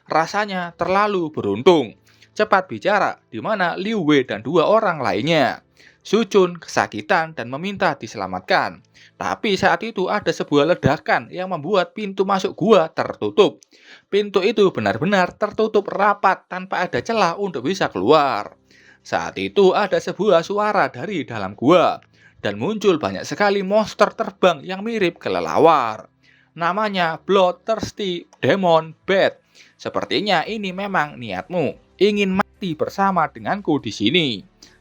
Rasanya terlalu beruntung. Cepat bicara, di mana Liu Wei dan dua orang lainnya. Su Chun kesakitan dan meminta diselamatkan. Tapi saat itu ada sebuah ledakan yang membuat pintu masuk gua tertutup. Pintu itu benar-benar tertutup rapat tanpa ada celah untuk bisa keluar. Saat itu ada sebuah suara dari dalam gua. Dan muncul banyak sekali monster terbang yang mirip kelelawar. Namanya Bloodthirsty Demon Bat. Sepertinya ini memang niatmu. Ingin mati bersama denganku di sini.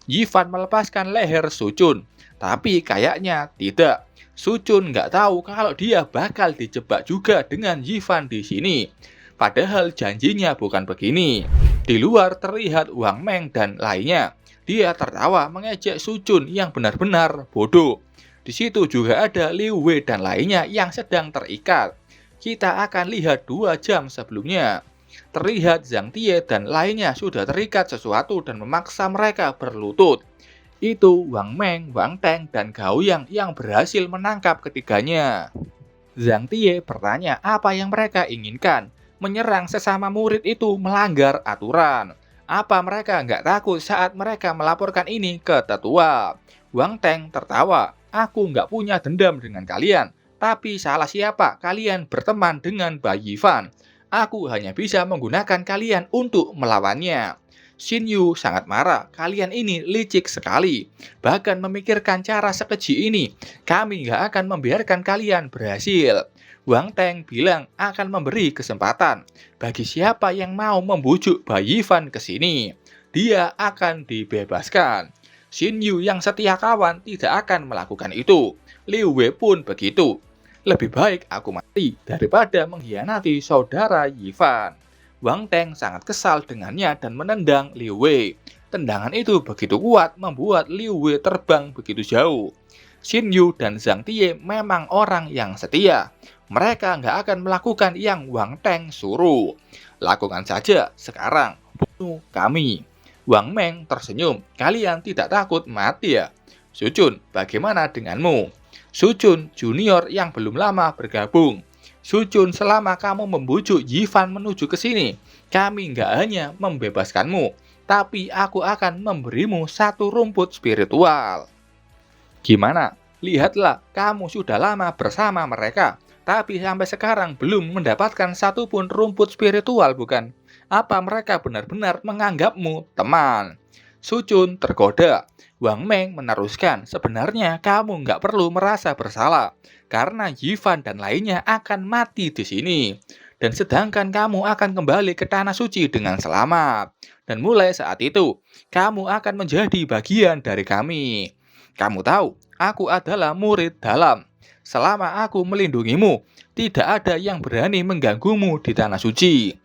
Yifan melepaskan leher Su Chun, tapi kayaknya tidak. Su Chun nggak tahu kalau dia bakal dijebak juga dengan Yifan di sini. Padahal janjinya bukan begini. Di luar terlihat Wang Meng dan lainnya. Dia tertawa mengejek Su Chun yang benar-benar bodoh. Di situ juga ada Liu Wei dan lainnya yang sedang terikat. Kita akan lihat 2 jam sebelumnya. Terlihat Zhang Tie dan lainnya sudah terikat sesuatu dan memaksa mereka berlutut. Itu Wang Meng, Wang Teng, dan Gao Yang yang berhasil menangkap ketiganya. Zhang Tie bertanya apa yang mereka inginkan. Menyerang sesama murid itu melanggar aturan. Apa mereka nggak takut saat mereka melaporkan ini ke tetua? Wang Teng tertawa. Aku nggak punya dendam dengan kalian. Tapi salah siapa kalian berteman dengan Bai Yifan? Aku hanya bisa menggunakan kalian untuk melawannya. Xin Yu sangat marah, kalian ini licik sekali. Bahkan memikirkan cara sekeji ini, kami gak akan membiarkan kalian berhasil. Wang Teng bilang akan memberi kesempatan. Bagi siapa yang mau membujuk Bai Yifan ke sini, dia akan dibebaskan. Xin Yu yang setia kawan tidak akan melakukan itu. Liu Wei pun begitu. Lebih baik aku mati daripada mengkhianati saudara Yifan. Wang Teng sangat kesal dengannya dan menendang Liu Wei. Tendangan itu begitu kuat membuat Liu Wei terbang begitu jauh. Xin Yu dan Zhang Tie memang orang yang setia. Mereka nggak akan melakukan yang Wang Teng suruh. Lakukan saja sekarang, bunuh kami. Wang Meng tersenyum, kalian tidak takut mati ya? Su Chun, bagaimana denganmu? Su Chun junior yang belum lama bergabung. Su Chun, selama kamu membujuk Yifan menuju ke sini, kami nggak hanya membebaskanmu, tapi aku akan memberimu 1 rumput spiritual. Gimana? Lihatlah, kamu sudah lama bersama mereka, tapi sampai sekarang belum mendapatkan 1 pun rumput spiritual, bukan? Apa mereka benar-benar menganggapmu teman? Sucun tergoda. Wang Meng meneruskan, sebenarnya kamu nggak perlu merasa bersalah, karena Yifan dan lainnya akan mati di sini. Dan sedangkan kamu akan kembali ke tanah suci dengan selamat. Dan mulai saat itu, kamu akan menjadi bagian dari kami. Kamu tahu, aku adalah murid dalam. Selama aku melindungimu, tidak ada yang berani mengganggumu di tanah suci.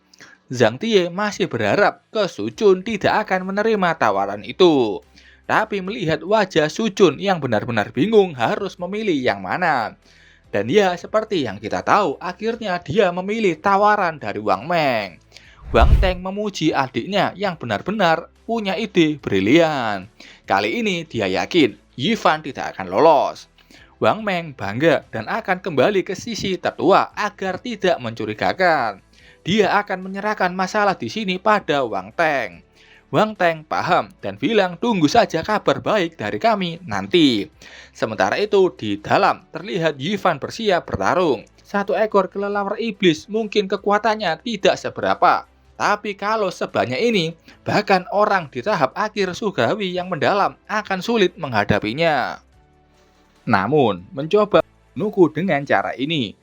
Zhang Tie masih berharap ke Sucun tidak akan menerima tawaran itu. Tapi melihat wajah Sucun yang benar-benar bingung harus memilih yang mana. Dan ya seperti yang kita tahu, akhirnya dia memilih tawaran dari Wang Meng. Wang Teng memuji adiknya yang benar-benar punya ide brilian. Kali ini dia yakin Yifan tidak akan lolos. Wang Meng bangga dan akan kembali ke sisi tertua agar tidak mencurigakan. Dia akan menyerahkan masalah di sini pada Wang Teng. Wang Teng paham dan bilang tunggu saja kabar baik dari kami nanti. Sementara itu di dalam terlihat Yifan bersiap bertarung. Satu ekor kelelawar iblis mungkin kekuatannya tidak seberapa. Tapi kalau sebanyak ini, bahkan orang di tahap akhir surgawi yang mendalam akan sulit menghadapinya. Namun, mencoba menunggu dengan cara ini,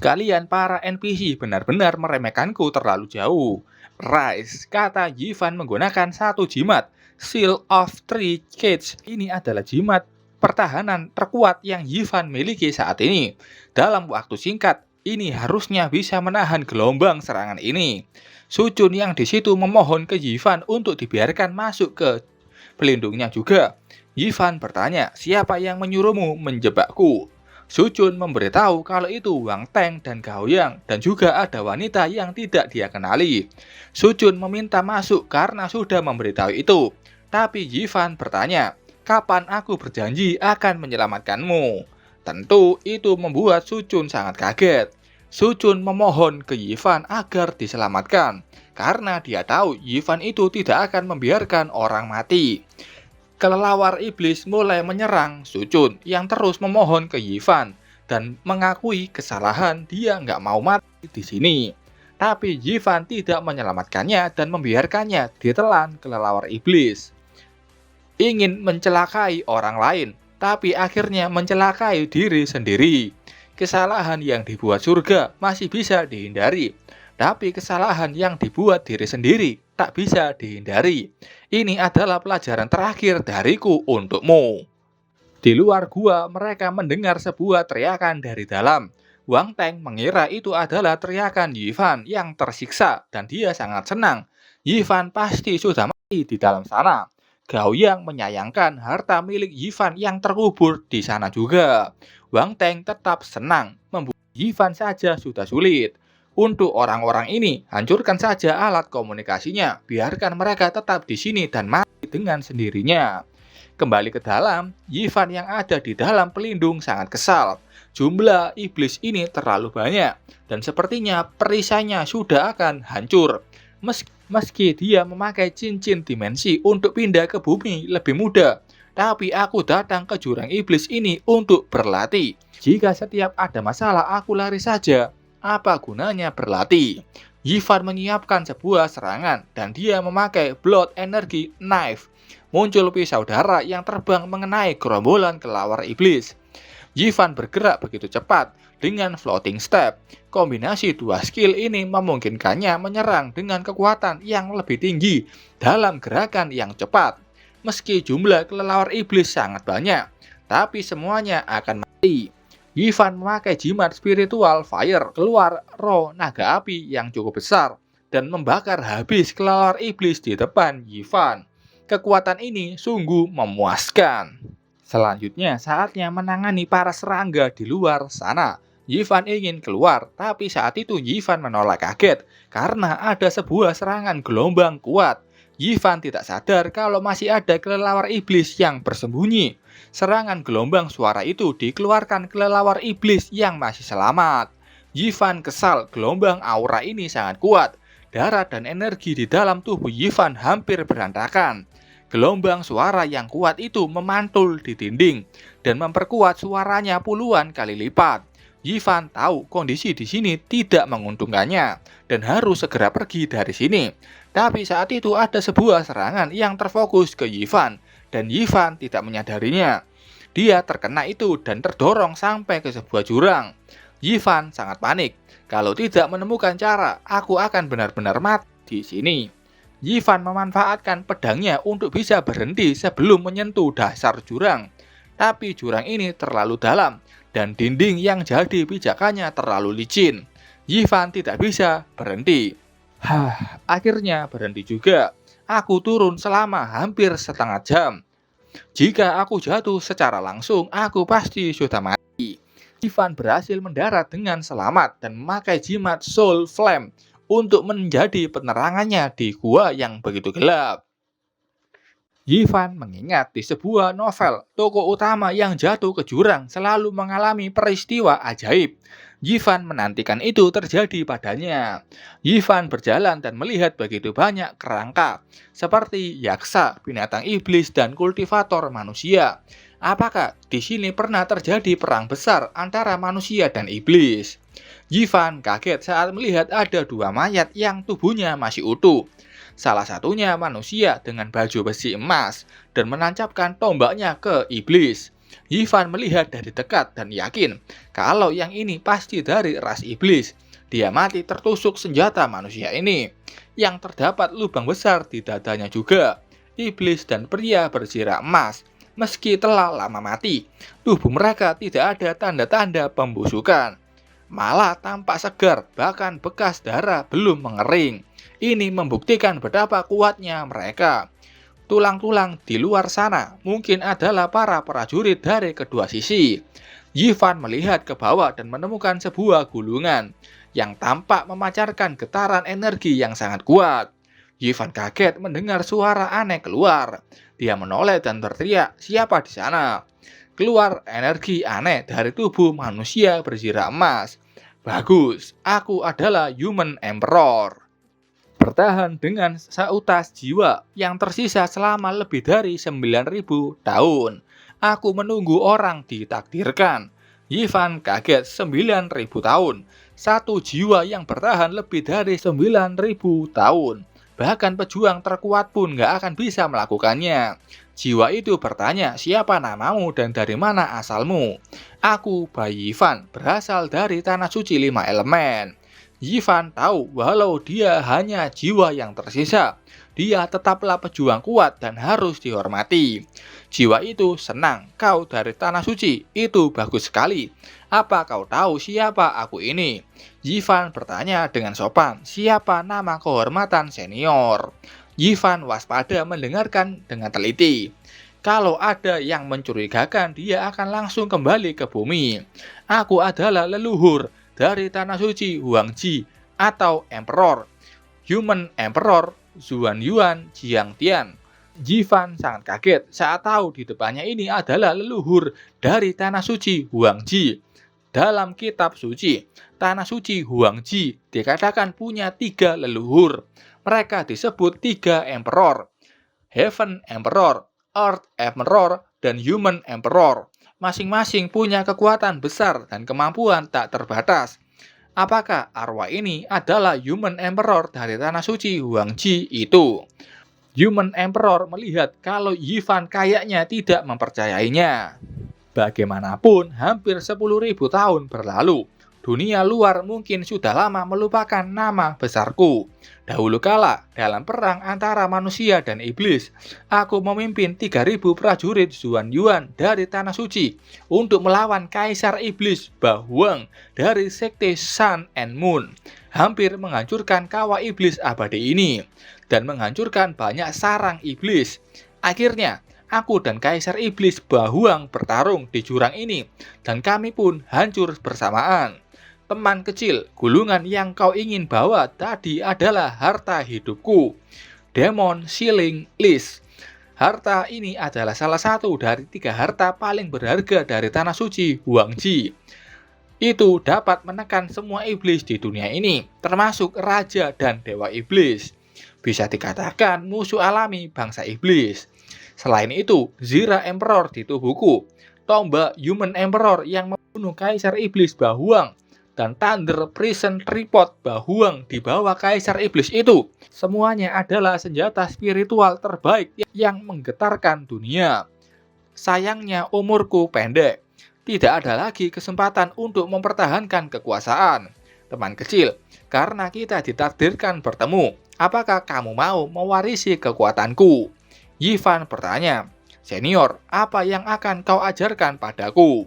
kalian para NPC benar-benar meremehkanku terlalu jauh. Rise, kata Yifan menggunakan satu jimat, Seal of Three Cage. Ini adalah jimat pertahanan terkuat yang Yifan miliki saat ini. Dalam waktu singkat, ini harusnya bisa menahan gelombang serangan ini. Sucun yang di situ memohon ke Yifan untuk dibiarkan masuk ke pelindungnya juga. Yifan bertanya, siapa yang menyuruhmu menjebakku? Sucun memberitahu kalau itu Wang Teng dan Gao Yang dan juga ada wanita yang tidak dia kenali. Sucun meminta masuk karena sudah memberitahu itu. Tapi Yifan bertanya, kapan aku berjanji akan menyelamatkanmu? Tentu itu membuat Sucun sangat kaget. Sucun memohon ke Yifan agar diselamatkan, karena dia tahu Yifan itu tidak akan membiarkan orang mati. Kelelawar iblis mulai menyerang Sucun yang terus memohon ke Yifan dan mengakui kesalahan dia nggak mau mati di sini. Tapi Yifan tidak menyelamatkannya dan membiarkannya ditelan kelelawar iblis. Ingin mencelakai orang lain, tapi akhirnya mencelakai diri sendiri. Kesalahan yang dibuat surga masih bisa dihindari, tapi kesalahan yang dibuat diri sendiri tak bisa dihindari. Ini adalah pelajaran terakhir dariku untukmu. Di luar gua, mereka mendengar sebuah teriakan dari dalam. Wang Teng mengira itu adalah teriakan Yifan yang tersiksa dan dia sangat senang. Yifan pasti sudah mati di dalam sana. Gao Yang menyayangkan harta milik Yifan yang terkubur di sana juga. Wang Teng tetap senang, membuat Yifan saja sudah sulit. Untuk orang-orang ini, hancurkan saja alat komunikasinya, biarkan mereka tetap di sini dan mati dengan sendirinya. Kembali ke dalam, Yifan yang ada di dalam pelindung sangat kesal. Jumlah iblis ini terlalu banyak, dan sepertinya perisainya sudah akan hancur. Meski dia memakai cincin dimensi untuk pindah ke bumi lebih mudah, tapi aku datang ke jurang iblis ini untuk berlatih. Jika setiap ada masalah aku lari saja, apa gunanya berlatih? Yifan menyiapkan sebuah serangan dan dia memakai Blood Energy Knife. Muncul pisau darah yang terbang mengenai gerombolan kelelawar iblis. Yifan bergerak begitu cepat dengan floating step. Kombinasi dua skill ini memungkinkannya menyerang dengan kekuatan yang lebih tinggi dalam gerakan yang cepat. Meski jumlah kelelawar iblis sangat banyak, tapi semuanya akan mati. Yifan memakai jimat spiritual fire, keluar roh naga api yang cukup besar dan membakar habis kelelawar iblis di depan Yifan. Kekuatan ini sungguh memuaskan. Selanjutnya saatnya menangani para serangga di luar sana. Yifan ingin keluar, tapi saat itu Yifan menolak kaget karena ada sebuah serangan gelombang kuat. Yifan tidak sadar kalau masih ada kelelawar iblis yang bersembunyi. Serangan gelombang suara itu dikeluarkan kelelawar iblis yang masih selamat. Yifan kesal, gelombang aura ini sangat kuat. Darah dan energi di dalam tubuh Yifan hampir berantakan. Gelombang suara yang kuat itu memantul di dinding dan memperkuat suaranya puluhan kali lipat. Yifan tahu kondisi di sini tidak menguntungkannya dan harus segera pergi dari sini. Tapi saat itu ada sebuah serangan yang terfokus ke Yifan dan Yifan tidak menyadarinya. Dia terkena itu dan terdorong sampai ke sebuah jurang. Yifan sangat panik. Kalau tidak menemukan cara, aku akan benar-benar mati di sini. Yifan memanfaatkan pedangnya untuk bisa berhenti sebelum menyentuh dasar jurang. Tapi jurang ini terlalu dalam dan dinding yang jadi pijakannya terlalu licin. Yifan tidak bisa berhenti. Akhirnya berhenti juga. Aku turun selama hampir setengah jam. Jika aku jatuh secara langsung, aku pasti sudah mati. Yifan berhasil mendarat dengan selamat dan memakai jimat Soul Flame untuk menjadi penerangannya di gua yang begitu gelap. Yifan mengingat di sebuah novel, tokoh utama yang jatuh ke jurang selalu mengalami peristiwa ajaib. Yifan menantikan itu terjadi padanya. Yifan berjalan dan melihat begitu banyak kerangka, seperti yaksa, binatang iblis, dan kultivator manusia. Apakah di sini pernah terjadi perang besar antara manusia dan iblis? Yifan kaget saat melihat ada dua mayat yang tubuhnya masih utuh. Salah satunya manusia dengan baju besi emas dan menancapkan tombaknya ke iblis. Yifan melihat dari dekat dan yakin kalau yang ini pasti dari ras iblis. Dia mati tertusuk senjata manusia ini. Yang terdapat lubang besar di dadanya juga. Iblis dan pria berzirah emas. Meski telah lama mati, tubuh mereka tidak ada tanda-tanda pembusukan. Malah tampak segar, bahkan bekas darah belum mengering. Ini membuktikan betapa kuatnya mereka. Tulang-tulang di luar sana mungkin adalah para prajurit dari kedua sisi. Yifan melihat ke bawah dan menemukan sebuah gulungan yang tampak memancarkan getaran energi yang sangat kuat. Yifan kaget mendengar suara aneh keluar. Dia menoleh dan berteriak, "Siapa di sana?" Keluar energi aneh dari tubuh manusia berzirah emas. "Bagus, aku adalah Human Emperor." Bertahan dengan seutas jiwa yang tersisa selama lebih dari 9.000 tahun. Aku menunggu orang ditakdirkan. Yifan kaget 9.000 tahun. Satu jiwa yang bertahan lebih dari 9.000 tahun. Bahkan pejuang terkuat pun gak akan bisa melakukannya. Jiwa itu bertanya, "Siapa namamu dan dari mana asalmu?" "Aku Bayi Yifan, berasal dari tanah suci 5 elemen." Yifan tahu walau dia hanya jiwa yang tersisa, dia tetaplah pejuang kuat dan harus dihormati. Jiwa itu senang, "Kau dari tanah suci, itu bagus sekali. Apa kau tahu siapa aku ini?" Yifan bertanya dengan sopan, "Siapa nama kehormatan senior?" Yifan waspada mendengarkan dengan teliti. Kalau ada yang mencurigakan, dia akan langsung kembali ke bumi. "Aku adalah leluhur dari tanah suci Huangji atau Emperor, Human Emperor Zuanyuan Jiangtian." Yifan sangat kaget saat tahu di depannya ini adalah leluhur dari tanah suci Huangji. Dalam kitab suci, tanah suci Huangji dikatakan punya 3 leluhur. Mereka disebut 3 Emperor, Heaven Emperor, Earth Emperor, dan Human Emperor. Masing-masing punya kekuatan besar dan kemampuan tak terbatas. Apakah arwah ini adalah Human Emperor dari tanah suci Huangji itu? Human Emperor melihat kalau Yifan kayaknya tidak mempercayainya. Bagaimanapun, hampir 10.000 tahun berlalu. Dunia luar mungkin sudah lama melupakan nama besarku. Dahulu kala, dalam perang antara manusia dan iblis, aku memimpin 3.000 prajurit Zuanyuan dari Tanah Suci untuk melawan Kaisar Iblis Bahuang dari Sekte Sun and Moon, hampir menghancurkan kawah iblis abadi ini, dan menghancurkan banyak sarang iblis. Akhirnya, aku dan Kaisar Iblis Bahuang bertarung di jurang ini, dan kami pun hancur bersamaan. Teman kecil, gulungan yang kau ingin bawa tadi adalah harta hidupku, Demon Sealing List. Harta ini adalah salah satu dari 3 harta paling berharga dari tanah suci Huangji. Itu dapat menekan semua iblis di dunia ini, termasuk raja dan dewa iblis. Bisa dikatakan musuh alami bangsa iblis. Selain itu, Zira Emperor di tubuhku, tombak Human Emperor yang bunuh Kaisar Iblis Bahuang, dan Thunder Prison Tripod Bahuang di bawah Kaisar Iblis itu. Semuanya adalah senjata spiritual terbaik yang menggetarkan dunia. Sayangnya umurku pendek. Tidak ada lagi kesempatan untuk mempertahankan kekuasaan. Teman kecil, karena kita ditakdirkan bertemu, apakah kamu mau mewarisi kekuatanku? Yifan bertanya. Senior, apa yang akan kau ajarkan padaku?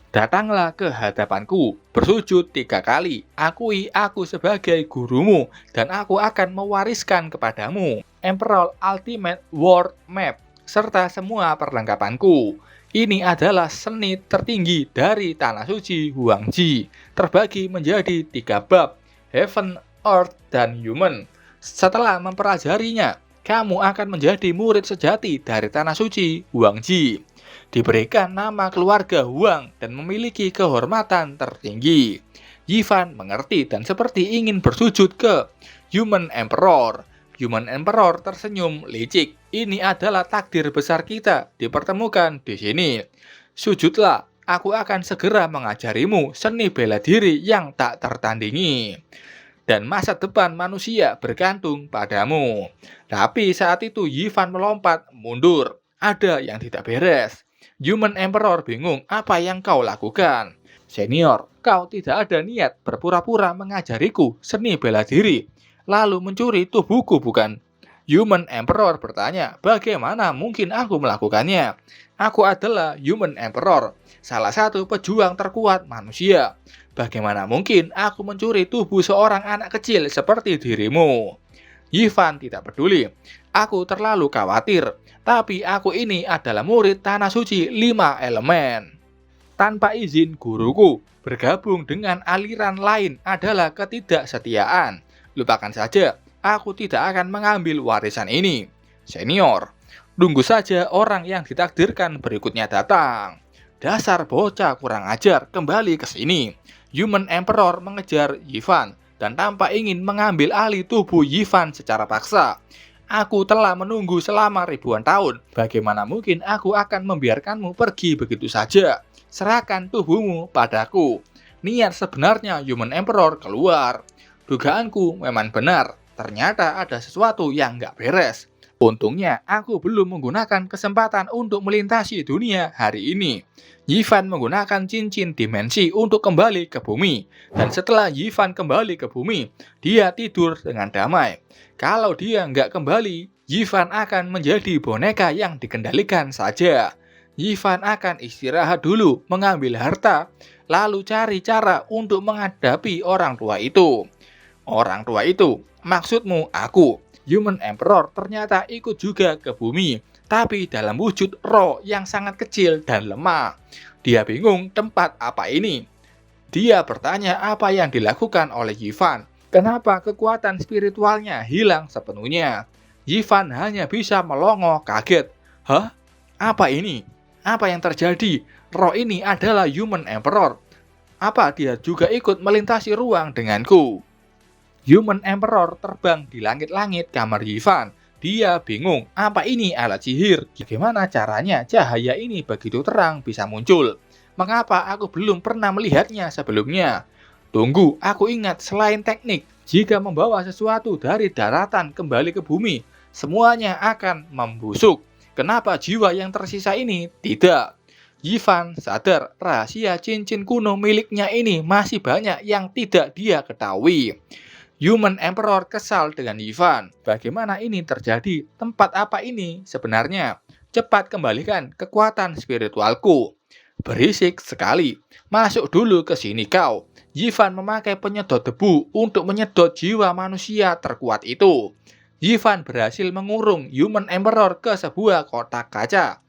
Datanglah ke hadapanku, bersujud 3 kali, akui aku sebagai gurumu, dan aku akan mewariskan kepadamu Emperor Ultimate World Map, serta semua perlengkapanku. Ini adalah seni tertinggi dari Tanah Suci Huangji, terbagi menjadi 3 bab, Heaven, Earth, dan Human. Setelah mempelajarinya, kamu akan menjadi murid sejati dari Tanah Suci Huangji, diberikan nama keluarga Huang dan memiliki kehormatan tertinggi. Yifan mengerti dan seperti ingin bersujud ke Human Emperor. Human Emperor tersenyum licik. Ini adalah takdir besar kita dipertemukan di sini. Sujudlah, aku akan segera mengajarimu seni bela diri yang tak tertandingi. Dan masa depan manusia bergantung padamu. Tapi saat itu Yifan melompat mundur. Ada yang tidak beres. Human Emperor bingung apa yang kau lakukan. Senior, kau tidak ada niat berpura-pura mengajariku seni bela diri, lalu mencuri tubuhku bukan? Human Emperor bertanya, bagaimana mungkin aku melakukannya? Aku adalah Human Emperor, salah satu pejuang terkuat manusia. Bagaimana mungkin aku mencuri tubuh seorang anak kecil seperti dirimu? Yifan tidak peduli. Aku terlalu khawatir, tapi aku ini adalah murid Tanah Suci 5 elemen. Tanpa izin guruku, bergabung dengan aliran lain adalah ketidaksetiaan. Lupakan saja, aku tidak akan mengambil warisan ini. Senior, tunggu saja orang yang ditakdirkan berikutnya datang. Dasar bocah kurang ajar, kembali ke sini. Human Emperor mengejar Yifan dan tanpa ingin mengambil alih tubuh Yifan secara paksa. Aku telah menunggu selama ribuan tahun. Bagaimana mungkin aku akan membiarkanmu pergi begitu saja? Serahkan tubuhmu padaku. Niat sebenarnya Human Emperor keluar. Dugaanku memang benar. Ternyata ada sesuatu yang nggak beres. Untungnya aku belum menggunakan kesempatan untuk melintasi dunia hari ini. Yifan menggunakan cincin dimensi untuk kembali ke bumi. Dan setelah Yifan kembali ke bumi, dia tidur dengan damai. Kalau dia nggak kembali, Yifan akan menjadi boneka yang dikendalikan saja. Yifan akan istirahat dulu, mengambil harta, lalu cari cara untuk menghadapi orang tua itu. Orang tua itu, maksudmu aku. Human Emperor ternyata ikut juga ke bumi, tapi dalam wujud roh yang sangat kecil dan lemah. Dia bingung tempat apa ini. Dia bertanya apa yang dilakukan oleh Yifan. Kenapa kekuatan spiritualnya hilang sepenuhnya? Yifan hanya bisa melongo kaget. Hah? Apa ini? Apa yang terjadi? Roh ini adalah Human Emperor. Apa dia juga ikut melintasi ruang denganku? Human Emperor terbang di langit-langit kamar Yifan. Dia bingung, apa ini alat sihir? Bagaimana caranya cahaya ini begitu terang bisa muncul? Mengapa aku belum pernah melihatnya sebelumnya? Tunggu, aku ingat selain teknik, jika membawa sesuatu dari daratan kembali ke bumi, semuanya akan membusuk. Kenapa jiwa yang tersisa ini tidak? Yifan sadar rahasia cincin kuno miliknya ini masih banyak yang tidak dia ketahui. Human Emperor kesal dengan Yifan. Bagaimana ini terjadi? Tempat apa ini sebenarnya? Cepat kembalikan kekuatan spiritualku. Berisik sekali. Masuk dulu ke sini kau. Yifan memakai penyedot debu untuk menyedot jiwa manusia terkuat itu. Yifan berhasil mengurung Human Emperor ke sebuah kotak kaca.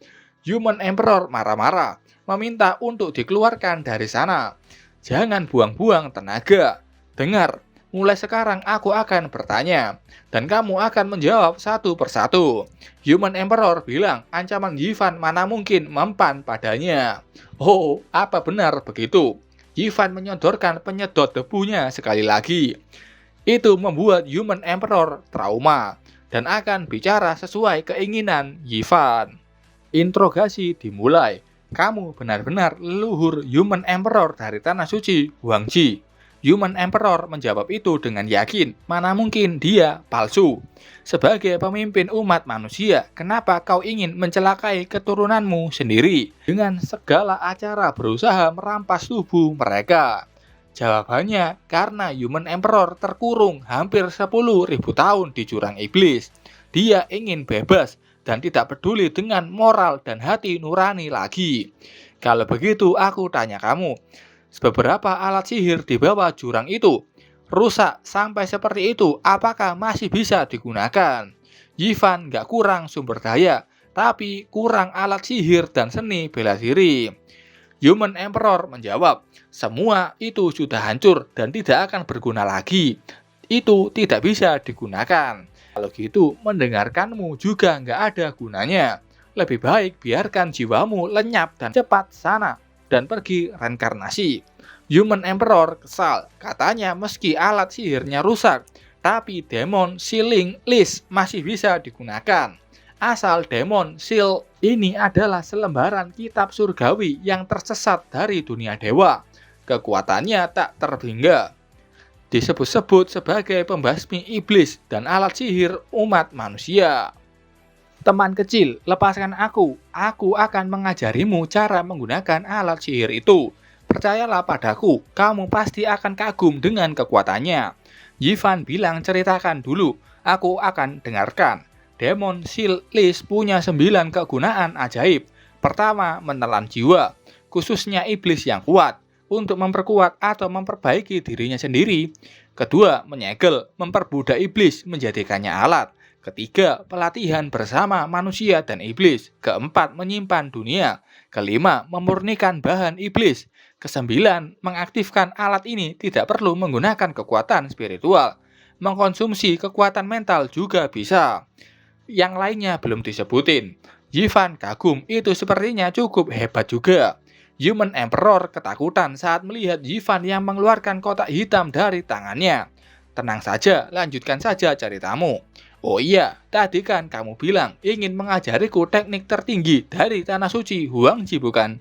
Human Emperor marah-marah, meminta untuk dikeluarkan dari sana. Jangan buang-buang tenaga. Dengar, mulai sekarang aku akan bertanya, dan kamu akan menjawab satu persatu. Human Emperor bilang ancaman Yifan mana mungkin mempan padanya. Oh, apa benar begitu? Yifan menyodorkan penyedot debunya sekali lagi. Itu membuat Human Emperor trauma dan akan bicara sesuai keinginan Yifan. Interogasi dimulai. Kamu benar-benar leluhur Human Emperor dari Tanah Suci, Huangji. Human Emperor menjawab itu dengan yakin, mana mungkin dia palsu. Sebagai pemimpin umat manusia, kenapa kau ingin mencelakai keturunanmu sendiri dengan segala acara berusaha merampas tubuh mereka? Jawabannya, karena Human Emperor terkurung hampir 10.000 tahun di jurang iblis. Dia ingin bebas dan tidak peduli dengan moral dan hati nurani lagi. Kalau begitu, aku tanya kamu, beberapa alat sihir di bawah jurang itu rusak sampai seperti itu, apakah masih bisa digunakan? Yifan gak kurang sumber daya, tapi kurang alat sihir dan seni bela diri. Human Emperor menjawab, semua itu sudah hancur dan tidak akan berguna lagi. Itu tidak bisa digunakan. Kalau gitu, mendengarkanmu juga nggak ada gunanya. Lebih baik biarkan jiwamu lenyap dan cepat sana dan pergi reinkarnasi. Human Emperor kesal, katanya meski alat sihirnya rusak, tapi Demon Sealing List masih bisa digunakan. Asal Demon Seal ini adalah selembaran kitab surgawi yang tersesat dari dunia dewa. Kekuatannya tak terhingga. Disebut-sebut sebagai pembasmi iblis dan alat sihir umat manusia. Teman kecil, lepaskan aku. Aku akan mengajarimu cara menggunakan alat sihir itu. Percayalah padaku, kamu pasti akan kagum dengan kekuatannya. Yifan bilang ceritakan dulu, aku akan dengarkan. Demon Seal List punya 9 kegunaan ajaib. Pertama, menelan jiwa, khususnya iblis yang kuat, untuk memperkuat atau memperbaiki dirinya sendiri. Kedua, menyegel, memperbudak iblis, menjadikannya alat. Ketiga, pelatihan bersama manusia dan iblis. Keempat, menyimpan dunia. Kelima, memurnikan bahan iblis. Kesembilan, mengaktifkan alat ini tidak perlu menggunakan kekuatan spiritual. Mengkonsumsi kekuatan mental juga bisa. Yang lainnya belum disebutin. Yifan kagum, itu sepertinya cukup hebat juga. Human Emperor ketakutan saat melihat Yifan yang mengeluarkan kotak hitam dari tangannya. Tenang saja, lanjutkan saja ceritamu. Oh iya, tadi kan kamu bilang ingin mengajariku teknik tertinggi dari Tanah Suci Huangji bukan?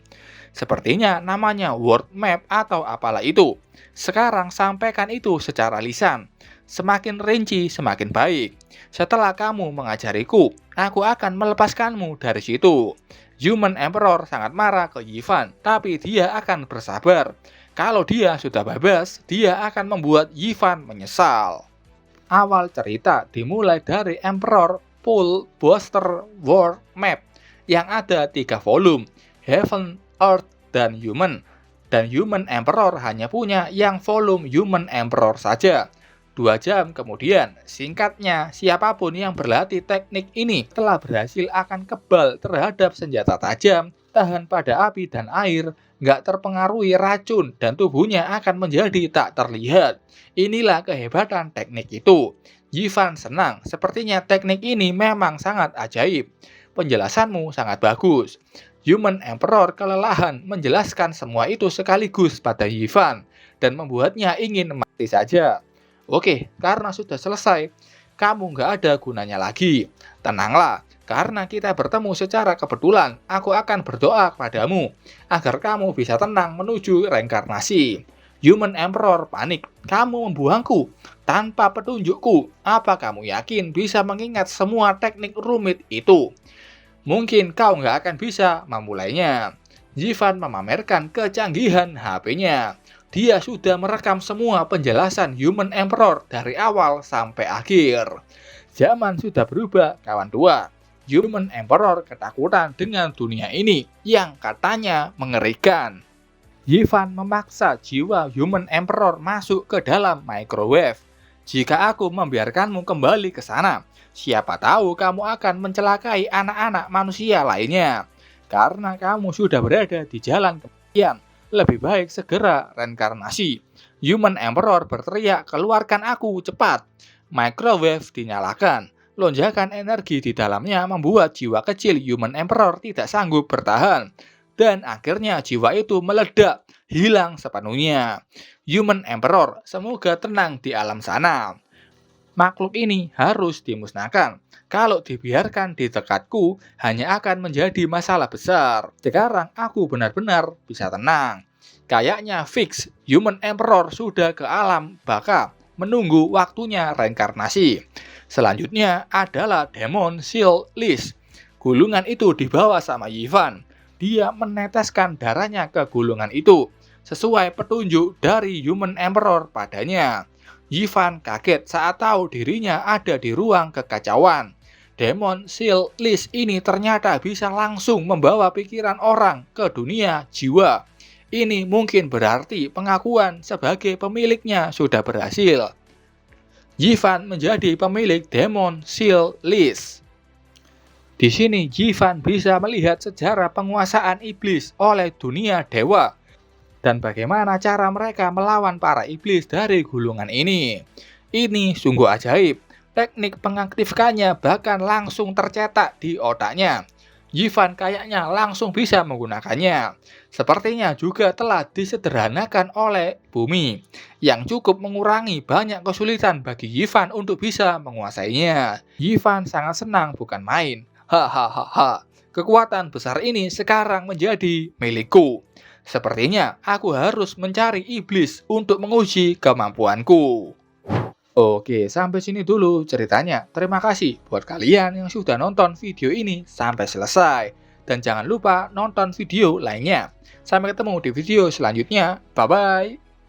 Sepertinya namanya world map atau apalah itu. Sekarang sampaikan itu secara lisan. Semakin rinci, semakin baik. Setelah kamu mengajariku, aku akan melepaskanmu dari situ. Human Emperor sangat marah ke Yifan, tapi dia akan bersabar. Kalau dia sudah bebas, dia akan membuat Yifan menyesal. Awal cerita dimulai dari Emperor Full Booster World Map yang ada 3 volume, Heaven, Earth, dan Human. Dan Human Emperor hanya punya yang volume Human Emperor saja. 2 jam kemudian, singkatnya, siapapun yang berlatih teknik ini telah berhasil akan kebal terhadap senjata tajam, tahan pada api dan air, nggak terpengaruhi racun, dan tubuhnya akan menjadi tak terlihat. Inilah kehebatan teknik itu. Yifan senang, sepertinya teknik ini memang sangat ajaib. Penjelasanmu sangat bagus. Human Emperor kelelahan menjelaskan semua itu sekaligus pada Yifan, dan membuatnya ingin mati saja. Oke, karena sudah selesai, kamu nggak ada gunanya lagi. Tenanglah, karena kita bertemu secara kebetulan, aku akan berdoa kepadamu, agar kamu bisa tenang menuju reinkarnasi. Human Emperor panik, kamu membuangku tanpa petunjukku. Apa kamu yakin bisa mengingat semua teknik rumit itu? Mungkin kau nggak akan bisa memulainya. Yifan memamerkan kecanggihan HP-nya. Dia sudah merekam semua penjelasan Human Emperor dari awal sampai akhir. Zaman sudah berubah, kawan tua. Human Emperor ketakutan dengan dunia ini yang katanya mengerikan. Yifan memaksa jiwa Human Emperor masuk ke dalam microwave. Jika aku membiarkanmu kembali ke sana, siapa tahu kamu akan mencelakai anak-anak manusia lainnya. Karena kamu sudah berada di jalan kematian, lebih baik segera reinkarnasi. Human Emperor berteriak, keluarkan aku cepat. Microwave dinyalakan. Lonjakan energi di dalamnya membuat jiwa kecil Human Emperor tidak sanggup bertahan. Dan akhirnya jiwa itu meledak, hilang sepenuhnya. Human Emperor semoga tenang di alam sana. Makhluk ini harus dimusnahkan. Kalau dibiarkan di dekatku, hanya akan menjadi masalah besar. Sekarang aku benar-benar bisa tenang. Kayaknya fix, Human Emperor sudah ke alam baka menunggu waktunya reinkarnasi. Selanjutnya adalah Demon Seal List. Gulungan itu dibawa sama Yifan. Dia meneteskan darahnya ke gulungan itu, sesuai petunjuk dari Human Emperor padanya. Yifan kaget saat tahu dirinya ada di ruang kekacauan. Demon Seal List ini ternyata bisa langsung membawa pikiran orang ke dunia jiwa. Ini mungkin berarti pengakuan sebagai pemiliknya sudah berhasil. Yifan menjadi pemilik Demon Seal List. Di sini Yifan bisa melihat sejarah penguasaan iblis oleh dunia dewa dan bagaimana cara mereka melawan para iblis dari gulungan ini. Ini sungguh ajaib. Teknik pengaktifkannya bahkan langsung tercetak di otaknya. Yifan kayaknya langsung bisa menggunakannya. Sepertinya juga telah disederhanakan oleh bumi, yang cukup mengurangi banyak kesulitan bagi Yifan untuk bisa menguasainya. Yifan sangat senang bukan main. Hahaha, kekuatan besar ini sekarang menjadi milikku. Sepertinya aku harus mencari iblis untuk menguji kemampuanku. Oke, sampai sini dulu ceritanya. Terima kasih buat kalian yang sudah nonton video ini sampai selesai. Dan jangan lupa nonton video lainnya. Sampai ketemu di video selanjutnya. Bye-bye.